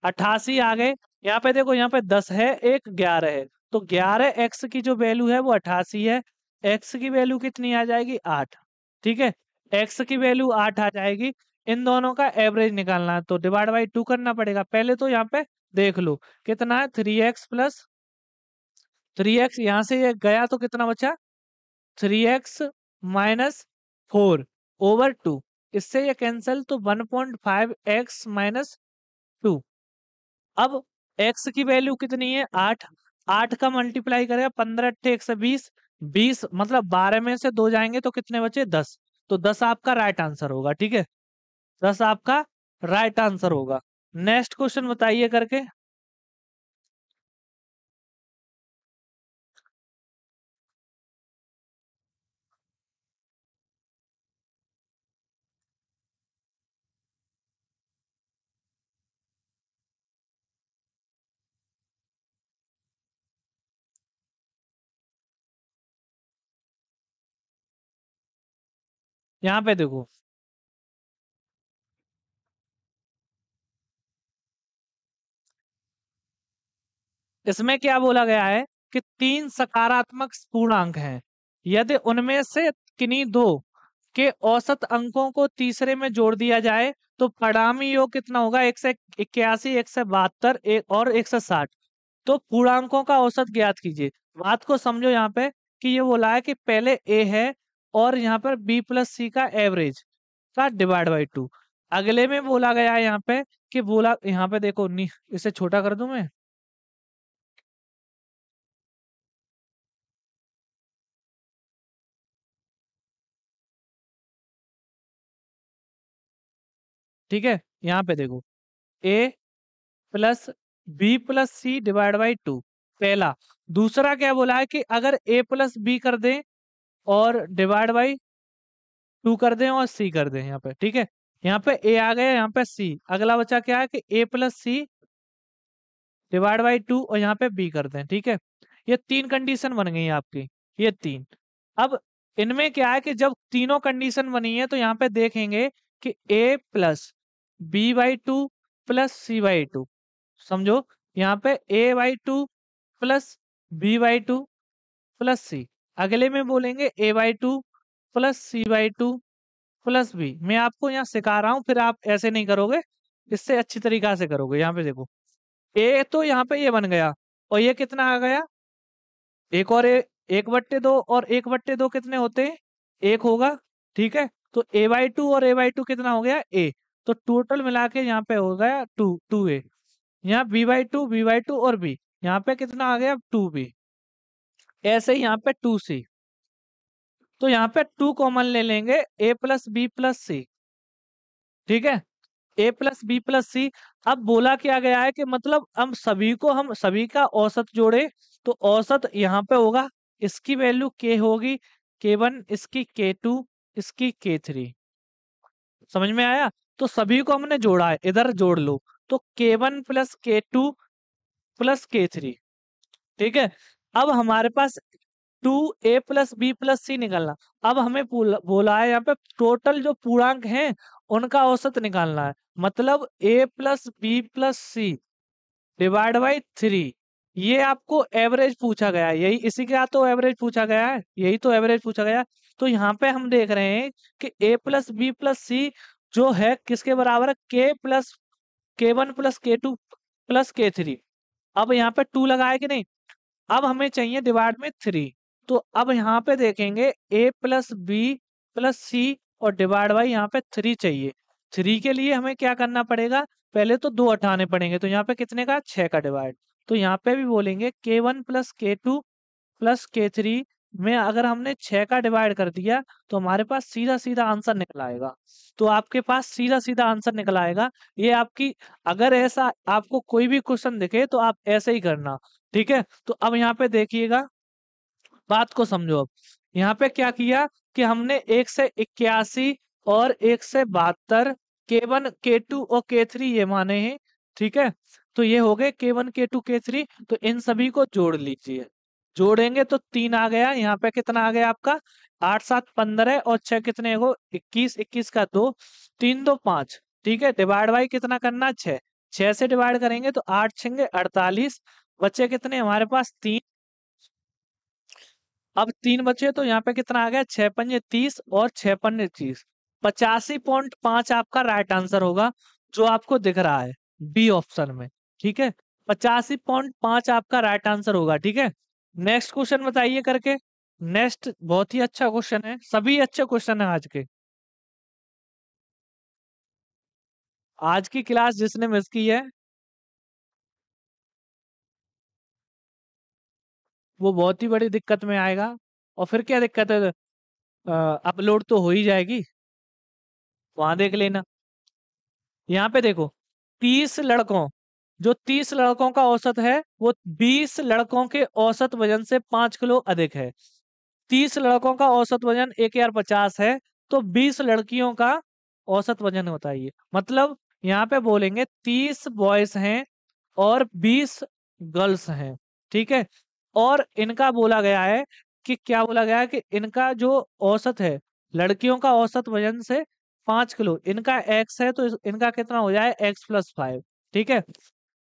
88 आ गए। यहाँ पे देखो, यहाँ पे 10 है, एक 11 है। तो 11 एक्स की जो वैल्यू है वो 88 है। एक्स की वैल्यू कितनी आ जाएगी, 8। ठीक है, एक्स की वैल्यू 8 आ जाएगी। इन दोनों का एवरेज निकालना है तो डिवाइड बाई 2 करना पड़ेगा। पहले तो यहाँ पे देख लो कितना है, 3x प्लस 3x, यहाँ से ये गया तो कितना बचा, 3x माइनस 4/2। इससे ये कैंसिल, तो 1.5x माइनस 2। अब x की वैल्यू कितनी है, 8। 8 का मल्टीप्लाई करेगा, 15 8 120, 20 मतलब 12 में से 2 जाएंगे तो कितने बचे, 10। तो 10 आपका राइट आंसर होगा। ठीक है, 10 आपका राइट आंसर होगा। नेक्स्ट क्वेश्चन बताइए करके। यहाँ पे देखो, इसमें क्या बोला गया है कि 3 सकारात्मक पूर्णांक हैं, यदि उनमें से किन्हीं दो के औसत अंकों को तीसरे में जोड़ दिया जाए तो परिणामी योग कितना होगा, 181, 172, एक और 160। तो पूर्णांकों का औसत ज्ञात कीजिए। बात को समझो यहाँ पे कि ये बोला है कि पहले ए है और यहाँ पर बी प्लस सी का एवरेज का डिवाइड बाई 2। अगले में बोला गया है यहाँ पे कि बोला, यहाँ पे देखो इसे छोटा कर दूं मैं। ठीक है, यहाँ पे देखो, A plus B plus C divide by 2 पहला। दूसरा क्या बोला है कि अगर ए प्लस बी कर दें और डिवाइड बाई 2 कर दें और सी कर दें यहाँ पे। ठीक है, यहाँ पे ए आ गया, यहाँ पे सी, अगला बचा क्या है कि A plus C divide by 2 और यहाँ पे बी कर दें। ठीक है, ये 3 कंडीशन बन गई आपकी, ये 3। अब इनमें क्या है कि जब तीनों कंडीशन बनी है तो यहाँ पे देखेंगे कि A plus B by 2 plus C by 2। समझो, यहाँ पे A by 2 plus B by 2 plus C. अगले में बोलेंगे A by 2 plus C by 2 plus B. मैं आपको यहाँ सिखा रहा हूँ, फिर आप ऐसे नहीं करोगे, इससे अच्छी तरीका से करोगे। यहाँ पे देखो, ए तो यहाँ पे ये बन गया, और ये कितना आ गया, एक और ए, 1/2 और 1/2 कितने होते हैं, 1 होगा। ठीक है, तो ए बाई 2 और ए बाई 2 कितना हो गया, ए। तो टोटल मिला के यहाँ पे हो गया 2a। यहाँ बी बाई 2 और बी, यहाँ पे कितना आ गया, 2b। ऐसे ही यहाँ पे 2c। तो यहाँ पे 2 कॉमन ले लेंगे, ए प्लस बी प्लस सी। ठीक है, ए प्लस बी प्लस सी। अब बोला क्या गया है कि मतलब हम सभी का औसत जोड़े, तो औसत यहाँ पे होगा, इसकी वैल्यू के होगी k1, इसकी k2, इसकी k3। समझ में आया? तो सभी को हमने जोड़ा है, इधर जोड़ लो। तो k1 plus k2 plus k3। ठीक है, अब हमारे पास 2a+b+c निकालना। अब हमें बोला है यहाँ पे टोटल जो पूर्णांक हैं उनका औसत निकालना है। मतलब a+b+c डिवाइड बाई 3। ये आपको एवरेज पूछा गया है, यही इसी के तो एवरेज पूछा गया है, यही तो एवरेज पूछा गया है। तो यहाँ पे हम देख रहे हैं कि a+b+c जो है किसके बराबर है, k+k1+k2+k3। अब यहाँ पे 2 लगाए कि नहीं, अब हमें चाहिए डिवाइड में 3। तो अब यहाँ पे देखेंगे a+b+c और डिवाइड बाई यहाँ पे 3 चाहिए। 3 के लिए हमें क्या करना पड़ेगा, पहले तो 2 हटाने पड़ेंगे। तो यहाँ पे कितने का, 6 का डिवाइड। तो यहाँ पे भी बोलेंगे k1+k2+k3 में अगर हमने 6 का डिवाइड कर दिया तो हमारे पास सीधा सीधा आंसर निकल आएगा। तो आपके पास सीधा सीधा आंसर निकल आएगा। ये आपकी, अगर ऐसा आपको कोई भी क्वेश्चन दिखे तो आप ऐसे ही करना। ठीक है, तो अब यहाँ पे देखिएगा, बात को समझो। अब यहाँ पे क्या किया कि हमने 1 से 81 और 1 से 72 k1 k2 और k3 ये माने हैं। ठीक है, तो ये हो गए k1 k2 k3। तो इन सभी को जोड़ लीजिए, जोड़ेंगे तो 3 आ गया। यहाँ पे कितना आ गया आपका, 8 7 15 और 6 कितने हो, 21, 21 का 2, 3 2 5। ठीक है, डिवाइड बाई कितना करना, 6। 6 से डिवाइड करेंगे तो 8 6 48, बच्चे कितने हमारे पास, 3। अब 3 बचे तो यहाँ पे कितना आ गया, 6 पंजे 30 और 6 पंजे 30। 85.5 आपका राइट आंसर होगा, जो आपको दिख रहा है बी ऑप्शन में। ठीक है, 85.5 आपका राइट आंसर होगा। ठीक है, नेक्स्ट क्वेश्चन बताइए करके। नेक्स्ट बहुत ही अच्छा क्वेश्चन है, सभी अच्छे क्वेश्चन है आज के। आज की क्लास जिसने मिस की है वो बहुत ही बड़ी दिक्कत में आएगा। और फिर क्या दिक्कत है, अपलोड तो हो ही जाएगी, वहां देख लेना। यहाँ पे देखो, 30 लड़कों, जो 30 लड़कों का औसत है वो 20 लड़कों के औसत वजन से 5 किलो अधिक है। 30 लड़कों का औसत वजन 1050 है, तो 20 लड़कियों का औसत वजन बताइए। मतलब यहाँ पे बोलेंगे 30 बॉयज हैं और 20 गर्ल्स हैं। ठीक है, और इनका बोला गया है कि क्या बोला गया है कि इनका जो औसत है, लड़कियों का औसत वजन से 5 किलो, इनका एक्स है तो इनका कितना हो जाए, x+5। ठीक है,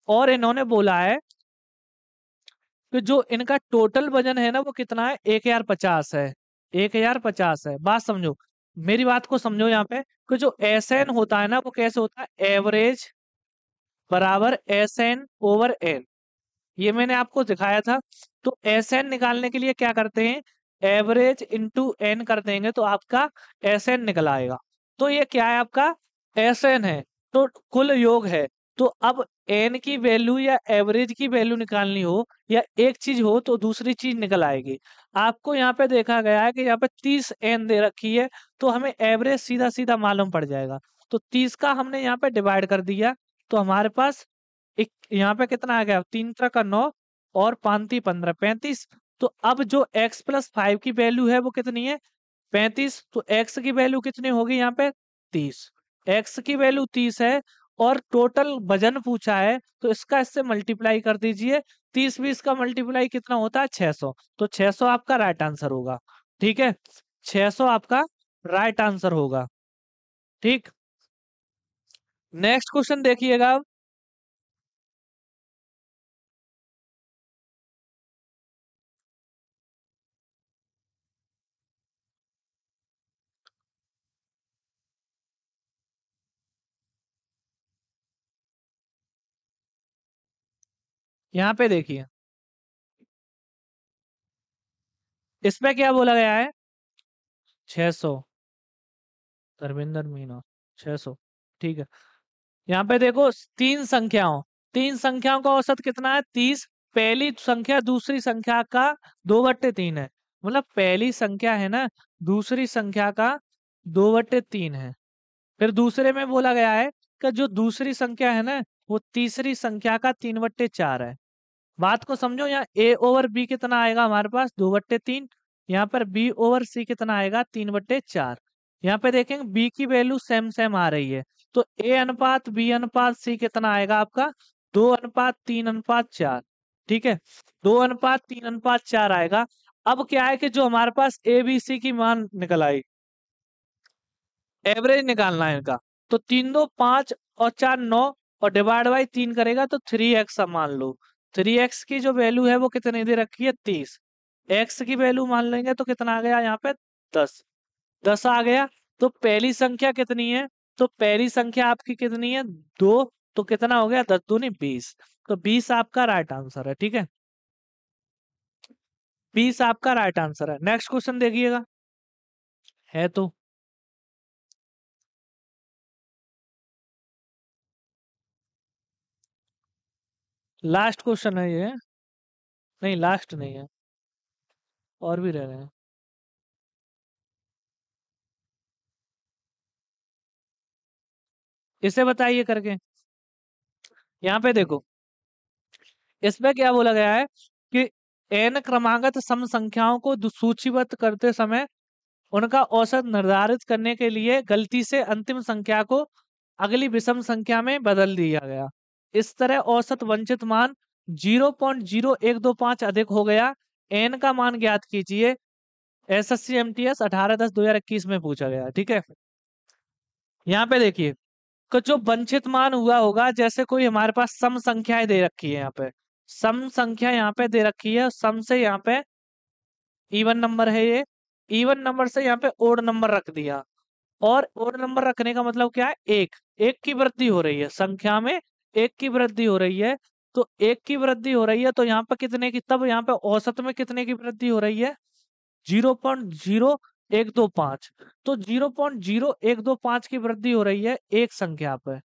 और इन्होंने बोला है कि जो इनका टोटल वजन है ना वो कितना है, 1050 है। 1050 है, बात समझो, मेरी बात को समझो। यहाँ पे कि जो SN होता है ना वो कैसे होता है, एवरेज बराबर SN/N। ये मैंने आपको दिखाया था। तो SN निकालने के लिए क्या करते हैं, एवरेज इंटू एन कर देंगे तो आपका SN निकल आएगा। तो ये क्या है, आपका SN है, तो कुल योग है। तो अब एन की वैल्यू या एवरेज की वैल्यू निकालनी हो या एक चीज हो तो दूसरी चीज निकल आएगी। आपको यहाँ पे देखा गया है कि यहाँ पे 30 एन दे रखी है, तो हमें एवरेज सीधा सीधा मालूम पड़ जाएगा। तो 30 का हमने यहाँ पे डिवाइड कर दिया, तो हमारे पास एक यहाँ पे कितना आ गया, 3 × 9 और 5 × 3 = 15, 35। तो अब जो x+5 की वैल्यू है वो कितनी है, 35। तो x की वैल्यू कितनी होगी यहाँ पे, 30। x की वैल्यू 30 है और टोटल वजन पूछा है, तो इसका इससे मल्टीप्लाई कर दीजिए। 30 20 का मल्टीप्लाई कितना होता है, 600। तो 600 आपका राइट आंसर होगा। ठीक है, 600 आपका राइट आंसर होगा। ठीक, नेक्स्ट क्वेश्चन देखिएगा। यहाँ पे देखिए, इसमें क्या बोला गया है, 600। धर्मेंद्र मीना, 600। ठीक है, यहाँ पे देखो, तीन संख्याओं का औसत कितना है, 30। पहली संख्या दूसरी संख्या का 2/3 है। मतलब पहली संख्या है ना, दूसरी संख्या का 2/3 है। फिर दूसरे में बोला गया है कि जो दूसरी संख्या है ना वो तीसरी संख्या का 3/4 है। बात को समझो, यहाँ a/b कितना आएगा हमारे पास, 2/3। यहाँ पर b/c कितना आएगा, 3/4। यहाँ पे देखेंगे b की वैल्यू सेम सेम आ रही है, तो a अनुपात b अनुपात c कितना आएगा आपका, 2:3:4। ठीक है, 2:3:4 आएगा। अब क्या है कि जो हमारे पास ए बी सी की मान निकल आई, एवरेज निकालना है इनका। तो 3 2 5 और 4 9, और डिवाइड बाई 3 करेगा तो 3x। अब मान लो 3x की जो वैल्यू है वो कितनी दे रखी है, 30। x की वैल्यू मान लेंगे तो कितना आ गया यहाँ पे, 10। 10 आ गया। तो पहली संख्या कितनी है, तो पहली संख्या आपकी कितनी है, 2। तो कितना हो गया, 10 दूनी 20। तो 20 आपका राइट आंसर है। ठीक है, 20 आपका राइट आंसर है। नेक्स्ट क्वेश्चन देखिएगा, है तो लास्ट क्वेश्चन है ये। नहीं, लास्ट नहीं है, और भी रह रहे हैं। इसे बताइए करके। यहाँ पे देखो, इसमें क्या बोला गया है कि n क्रमागत सम संख्याओं को सूचीबद्ध करते समय उनका औसत निर्धारित करने के लिए गलती से अंतिम संख्या को अगली विषम संख्या में बदल दिया गया। इस तरह औसत वंचित मान 0.0125 अधिक हो गया। n का मान ज्ञात कीजिए। एसएससी एमटीएस 18/10/2021 में पूछा गया। ठीक है, यहाँ पे देखिए कि जो वंचित मान हुआ होगा, जैसे कोई हमारे पास सम संख्याएं दे रखी है, यहाँ पे सम संख्या यहाँ पे दे रखी है, सम से यहाँ पे इवन नंबर है ये, इवन नंबर से यहाँ पे ओड नंबर रख दिया। और ओड नंबर रखने का मतलब क्या है, एक एक की वृद्धि हो रही है संख्या में, एक की वृद्धि हो रही है। तो एक की वृद्धि हो रही है तो यहाँ पे कितने की, तब यहाँ पे औसत में कितने की वृद्धि हो रही है, 0.0125। तो 0.0125 की वृद्धि हो रही है एक संख्या पे।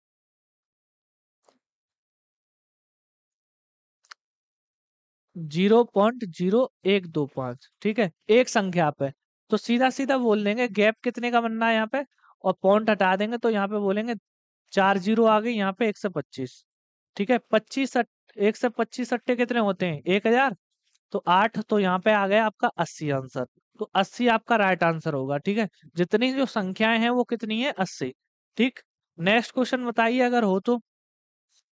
0.0125, ठीक है, एक संख्या पे। तो सीधा सीधा बोल देंगे गैप कितने का बनना है यहाँ पे, और पॉइंट हटा देंगे तो यहाँ पे बोलेंगे 4 जीरो आ गई यहाँ पे, 125। ठीक है, 25 125 अट्टे कितने होते हैं, 1000। तो 8, तो यहाँ पे आ गया आपका 80 आंसर। तो 80 आपका राइट आंसर होगा। ठीक है, जितनी जो संख्याएं हैं वो कितनी है, 80। ठीक, नेक्स्ट क्वेश्चन बताइए अगर हो तो।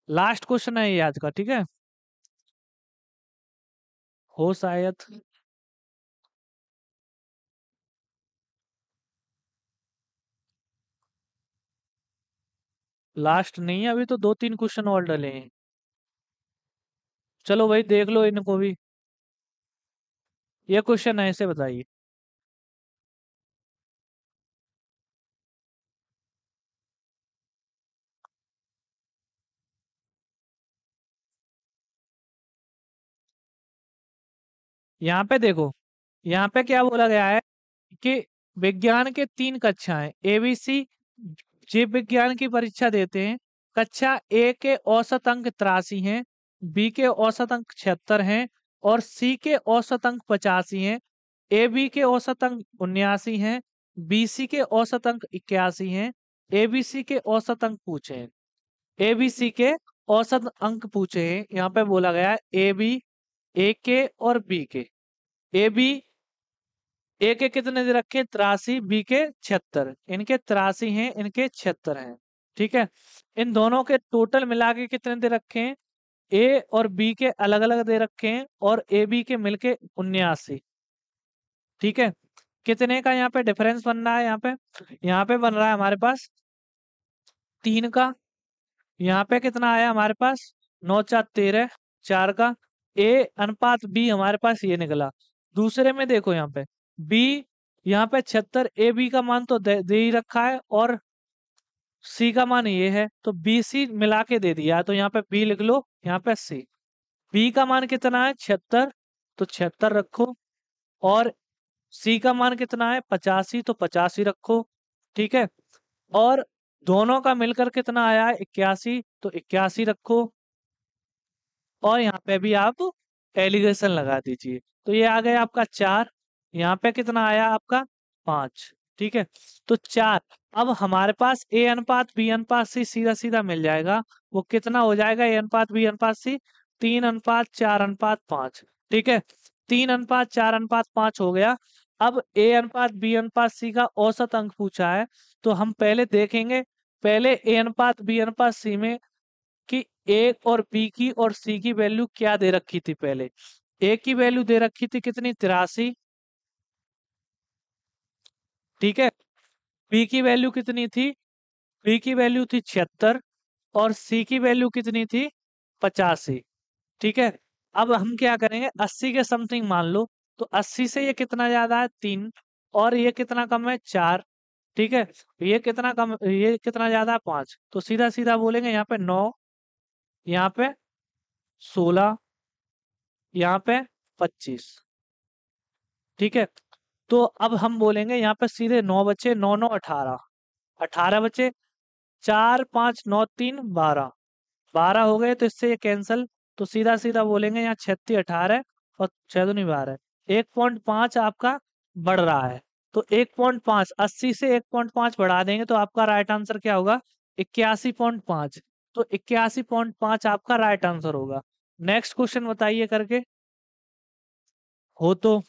लास्ट क्वेश्चन है ये आज का। ठीक है, हो शायद। लास्ट नहीं है, अभी तो 2 3 क्वेश्चन और डले हैं। चलो भाई देख लो इनको भी। ये क्वेश्चन है, इसे बताइए। यहाँ पे देखो, यहाँ पे क्या बोला गया है कि विज्ञान के 3 कक्षाएं एबीसी जीव विज्ञान की परीक्षा देते हैं। कक्षा ए के औसत अंक 83 हैं, बी के औसत अंक 76 हैं, और सी के औसत अंक 85 हैं। ए बी के औसत अंक 79 हैं, बी सी के औसत अंक 81 हैं, ए बी सी के औसत अंक पूछे हैं। ए बी सी के औसत अंक पूछे हैं, यहाँ पे बोला गया है ए बी, ए के और बी के। ए बी, ए के कितने दे रखे, 83, बी के 76। इनके 83 हैं, इनके 76 हैं। ठीक है, इन दोनों के टोटल मिला के कितने दे रखे हैं, ए और बी के अलग अलग दे रखे हैं, और ए बी के मिलके 79। ठीक है, कितने का यहाँ पे डिफरेंस बन रहा है, यहाँ पे बन रहा है हमारे पास 3 का। यहाँ पे कितना आया हमारे पास, 9 4 13, 4 का। ए अनुपात बी हमारे पास ये निकला। दूसरे में देखो यहाँ पे बी, यहाँ पे 76, ए बी का मान तो दे ही रखा है, और सी का मान ये है, तो बी सी मिला के दे दिया है, तो यहाँ पे बी लिख लो, यहाँ पे सी। बी का मान कितना है, 76, तो 76 रखो। और सी का मान कितना है, 85, तो 85 रखो। ठीक है, और दोनों का मिलकर कितना आया है, 81, तो 81 रखो। और यहाँ पे भी आप एलिगेशन लगा दीजिए। तो ये आ गया आपका 4। यहाँ पे कितना आया आपका, 5। ठीक है, तो 4। अब हमारे पास ए अनुपात बी अनुपात सी सीधा सीधा मिल जाएगा। वो कितना हो जाएगा, ए अनुपात बी अनुपात सी, 3:4:5। ठीक है, 3:4:5 हो गया। अब ए अनुपात बी अनुपात सी का औसत अंक पूछा है, तो हम पहले देखेंगे, पहले ए अनुपात बी अनुपात सी में कि ए और बी की और सी की वैल्यू क्या दे रखी थी। पहले ए की वैल्यू दे रखी थी कितनी, 83, ठीक है। बी की वैल्यू कितनी थी, बी की वैल्यू थी 76 और सी की वैल्यू कितनी थी, 85, ठीक है। अब हम क्या करेंगे, 80 के समथिंग मान लो, तो 80 से ये कितना ज्यादा है, 3, और ये कितना कम है, 4, ठीक है। ये कितना कम, ये कितना ज्यादा है, 5, तो सीधा सीधा बोलेंगे यहाँ पे 9, यहाँ पे 16, यहाँ पे 25, ठीक है। तो अब हम बोलेंगे यहाँ पे सीधे 9 बचे, 9 9 18, 18 बचे, 4 5 9 3 12, 12 हो गए, तो इससे ये कैंसल। तो सीधा सीधा बोलेंगे यहाँ 36 18 और 6 दूनी 12, 1.5 आपका बढ़ रहा है। तो 1.5, 80 से 1.5 बढ़ा देंगे तो आपका राइट आंसर क्या होगा, 81.5। तो 81.5 आपका राइट आंसर होगा। नेक्स्ट क्वेश्चन बताइए करके, हो तो।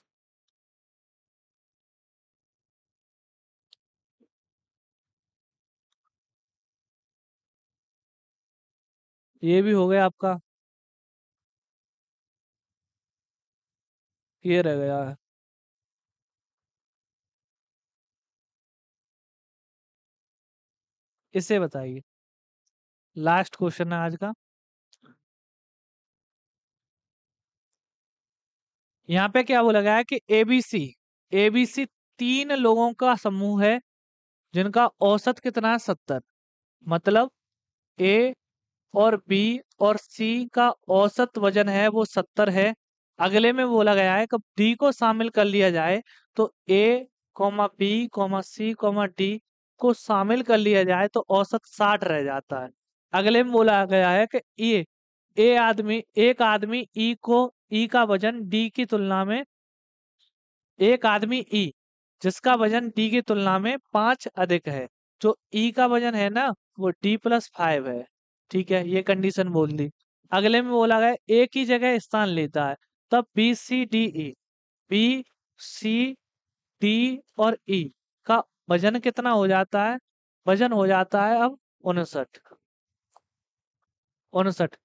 ये भी हो गया आपका, ये रह गया है। इसे बताइए, लास्ट क्वेश्चन है आज का। यहाँ पे क्या बोला गया है कि एबीसी, एबीसी 3 लोगों का समूह है जिनका औसत कितना है, 70। मतलब ए और बी और सी का औसत वजन है वो 70 है। अगले में बोला गया है कि डी को शामिल कर लिया जाए, तो ए comma B comma C comma D को शामिल कर लिया जाए तो औसत 60 रह जाता है। अगले में बोला गया है कि एक आदमी ई को, ई का वजन डी की तुलना में, एक आदमी ई जिसका वजन डी की तुलना में 5 अधिक है, जो ई का वजन है ना वो D+5 है, ठीक है। ये कंडीशन बोल दी। अगले में बोला गया ए की जगह स्थान लेता है, तब बी सी डी ई और ई का वजन कितना हो जाता है, वजन हो जाता है अब 59, 59।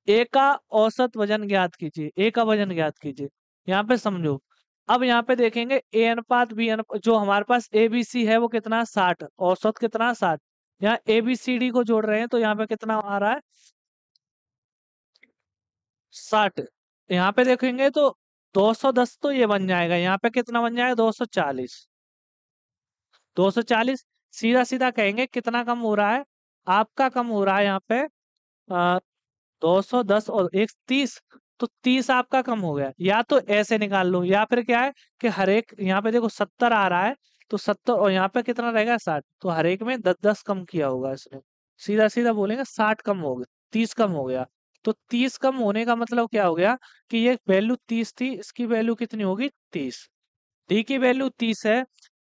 ए का औसत वजन ज्ञात कीजिए, ए का वजन ज्ञात कीजिए। यहाँ पे समझो, अब यहाँ पे देखेंगे ए अनुपात बी अनुपात, जो हमारे पास ए बी सी है वो कितना, 60, औसत कितना 60। यहाँ ए बी सी डी को जोड़ रहे हैं तो यहाँ पे कितना आ रहा है, 60। यहाँ पे देखेंगे तो 210 तो ये बन जाएगा, यहाँ पे कितना बन जाएगा, 240, 240। सीधा सीधा कहेंगे कितना कम हो रहा है, आपका कम हो रहा है यहाँ पे 210 और एक 30, तो 30 आपका कम हो गया। या तो ऐसे निकाल लो, या फिर क्या है कि हर एक, यहाँ पे देखो 70 आ रहा है, तो 70 और यहाँ पे कितना रहेगा, 60, तो हर एक में 10 10 कम किया होगा इसने। सीधा सीधा बोलेंगे 60 कम हो गया, 30 कम हो गया। तो 30 कम होने का मतलब क्या हो गया कि ये वैल्यू 30 थी, इसकी वैल्यू कितनी होगी, 30। डी की वैल्यू 30 है,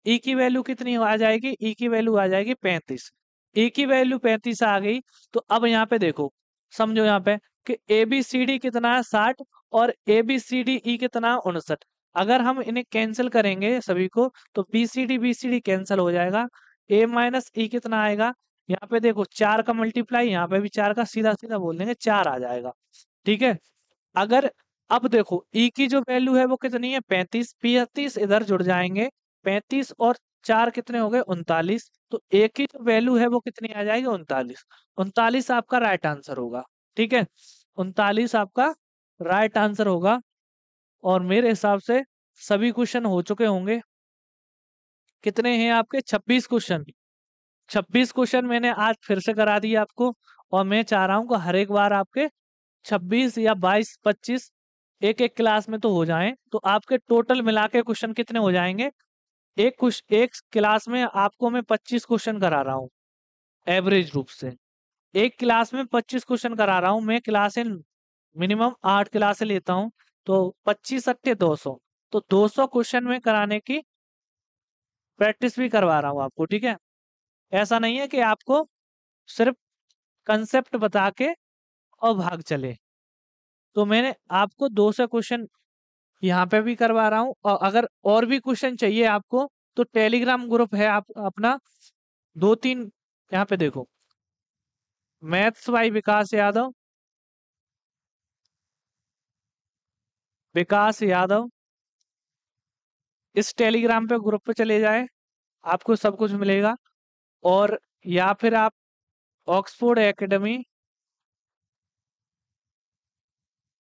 ई की वैल्यू कितनी आ जाएगी, ई की वैल्यू आ जाएगी 35। ई की वैल्यू 35 आ गई, तो अब यहाँ पे देखो, समझो यहाँ पे कि ए बी सी डी कितना है, 60, और ए बी सी डी ई कितना है, 59। अगर हम इन्हें कैंसिल करेंगे सभी को, तो बी सी डी कैंसिल हो जाएगा, ए माइनस ई कितना आएगा, यहाँ पे देखो 4 का मल्टीप्लाई, यहाँ पे भी 4 का, सीधा सीधा बोल देंगे 4 आ जाएगा, ठीक है। अगर, अब देखो ई की जो वैल्यू है वो कितनी है, 35, 35 इधर जुड़ जाएंगे, 35 और 4 कितने हो गए, 39। तो ए की जो वैल्यू है वो कितनी आ जाएगी, 39। 39 आपका राइट आंसर होगा, ठीक है। 39 आपका राइट आंसर होगा। और मेरे हिसाब से सभी क्वेश्चन हो चुके होंगे। कितने हैं आपके, 26 क्वेश्चन। 26 क्वेश्चन मैंने आज फिर से करा दिए आपको, और मैं चाह रहा हूँ कि हर एक बार आपके 26 या 22 25 एक एक क्लास में तो हो जाएं, तो आपके टोटल मिला के क्वेश्चन कितने हो जाएंगे, एक क्लास में आपको मैं 25 क्वेश्चन करा रहा हूँ एवरेज रूप से। एक क्लास में 25 क्वेश्चन करा रहा हूँ मैं, क्लासें मिनिमम 8 क्लासें लेता हूँ, तो 25 अट्ठे 200, तो 200 क्वेश्चन में कराने की प्रैक्टिस भी करवा रहा हूँ आपको, ठीक है। ऐसा नहीं है कि आपको सिर्फ कंसेप्ट बता के और भाग चले। तो मैंने आपको 200 क्वेश्चन यहाँ पे भी करवा रहा हूँ, और अगर और भी क्वेश्चन चाहिए आपको तो टेलीग्राम ग्रुप है आप अपना, 2 3, यहाँ पे देखो मैथ्स बाई विकास यादव, विकास यादव। इस टेलीग्राम पे ग्रुप पे चले जाए, आपको सब कुछ मिलेगा। और या फिर आप ऑक्सफोर्ड एकेडमी,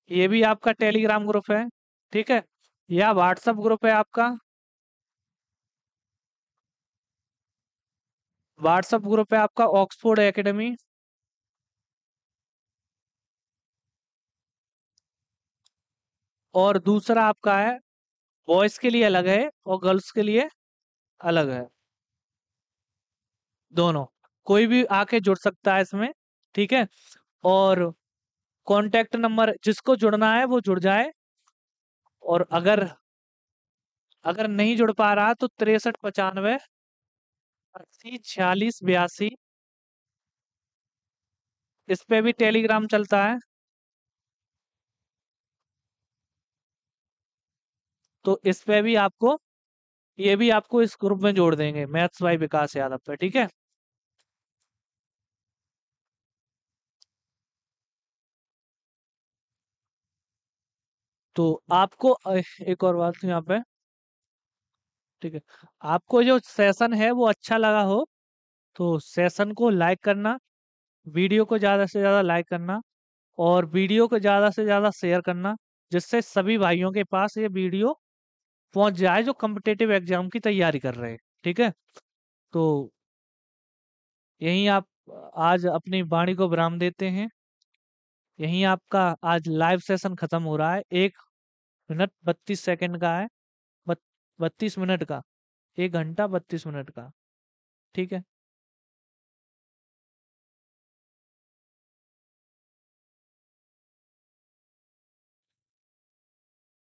ये भी आपका टेलीग्राम ग्रुप है, ठीक है। या व्हाट्सएप ग्रुप है आपका, व्हाट्सएप ग्रुप है आपका ऑक्सफोर्ड एकेडमी। और दूसरा आपका है, बॉयज के लिए अलग है और गर्ल्स के लिए अलग है, दोनों। कोई भी आके जुड़ सकता है इसमें, ठीक है। और कांटेक्ट नंबर, जिसको जुड़ना है वो जुड़ जाए। और अगर अगर नहीं जुड़ पा रहा तो 63 95 80 46 82, इस पे भी टेलीग्राम चलता है। तो इस पे भी आपको, ये भी आपको इस ग्रुप में जोड़ देंगे, मैथ्स बाई विकास यादव पे, ठीक है। तो आपको एक और बात यहाँ पे, ठीक है। आपको जो सेशन है वो अच्छा लगा हो तो सेशन को लाइक करना, वीडियो को ज़्यादा से ज़्यादा लाइक करना, और वीडियो को ज़्यादा से ज़्यादा शेयर करना, जिससे सभी भाइयों के पास ये वीडियो पहुंच जाए जो कम्पिटेटिव एग्जाम की तैयारी कर रहे हैं, ठीक है। तो यहीं आप आज अपनी वाणी को विराम देते हैं। यहीं आपका आज लाइव सेशन खत्म हो रहा है। 1 मिनट 32 सेकंड का है, 32 मिनट का, 1 घंटा 32 मिनट का, ठीक है।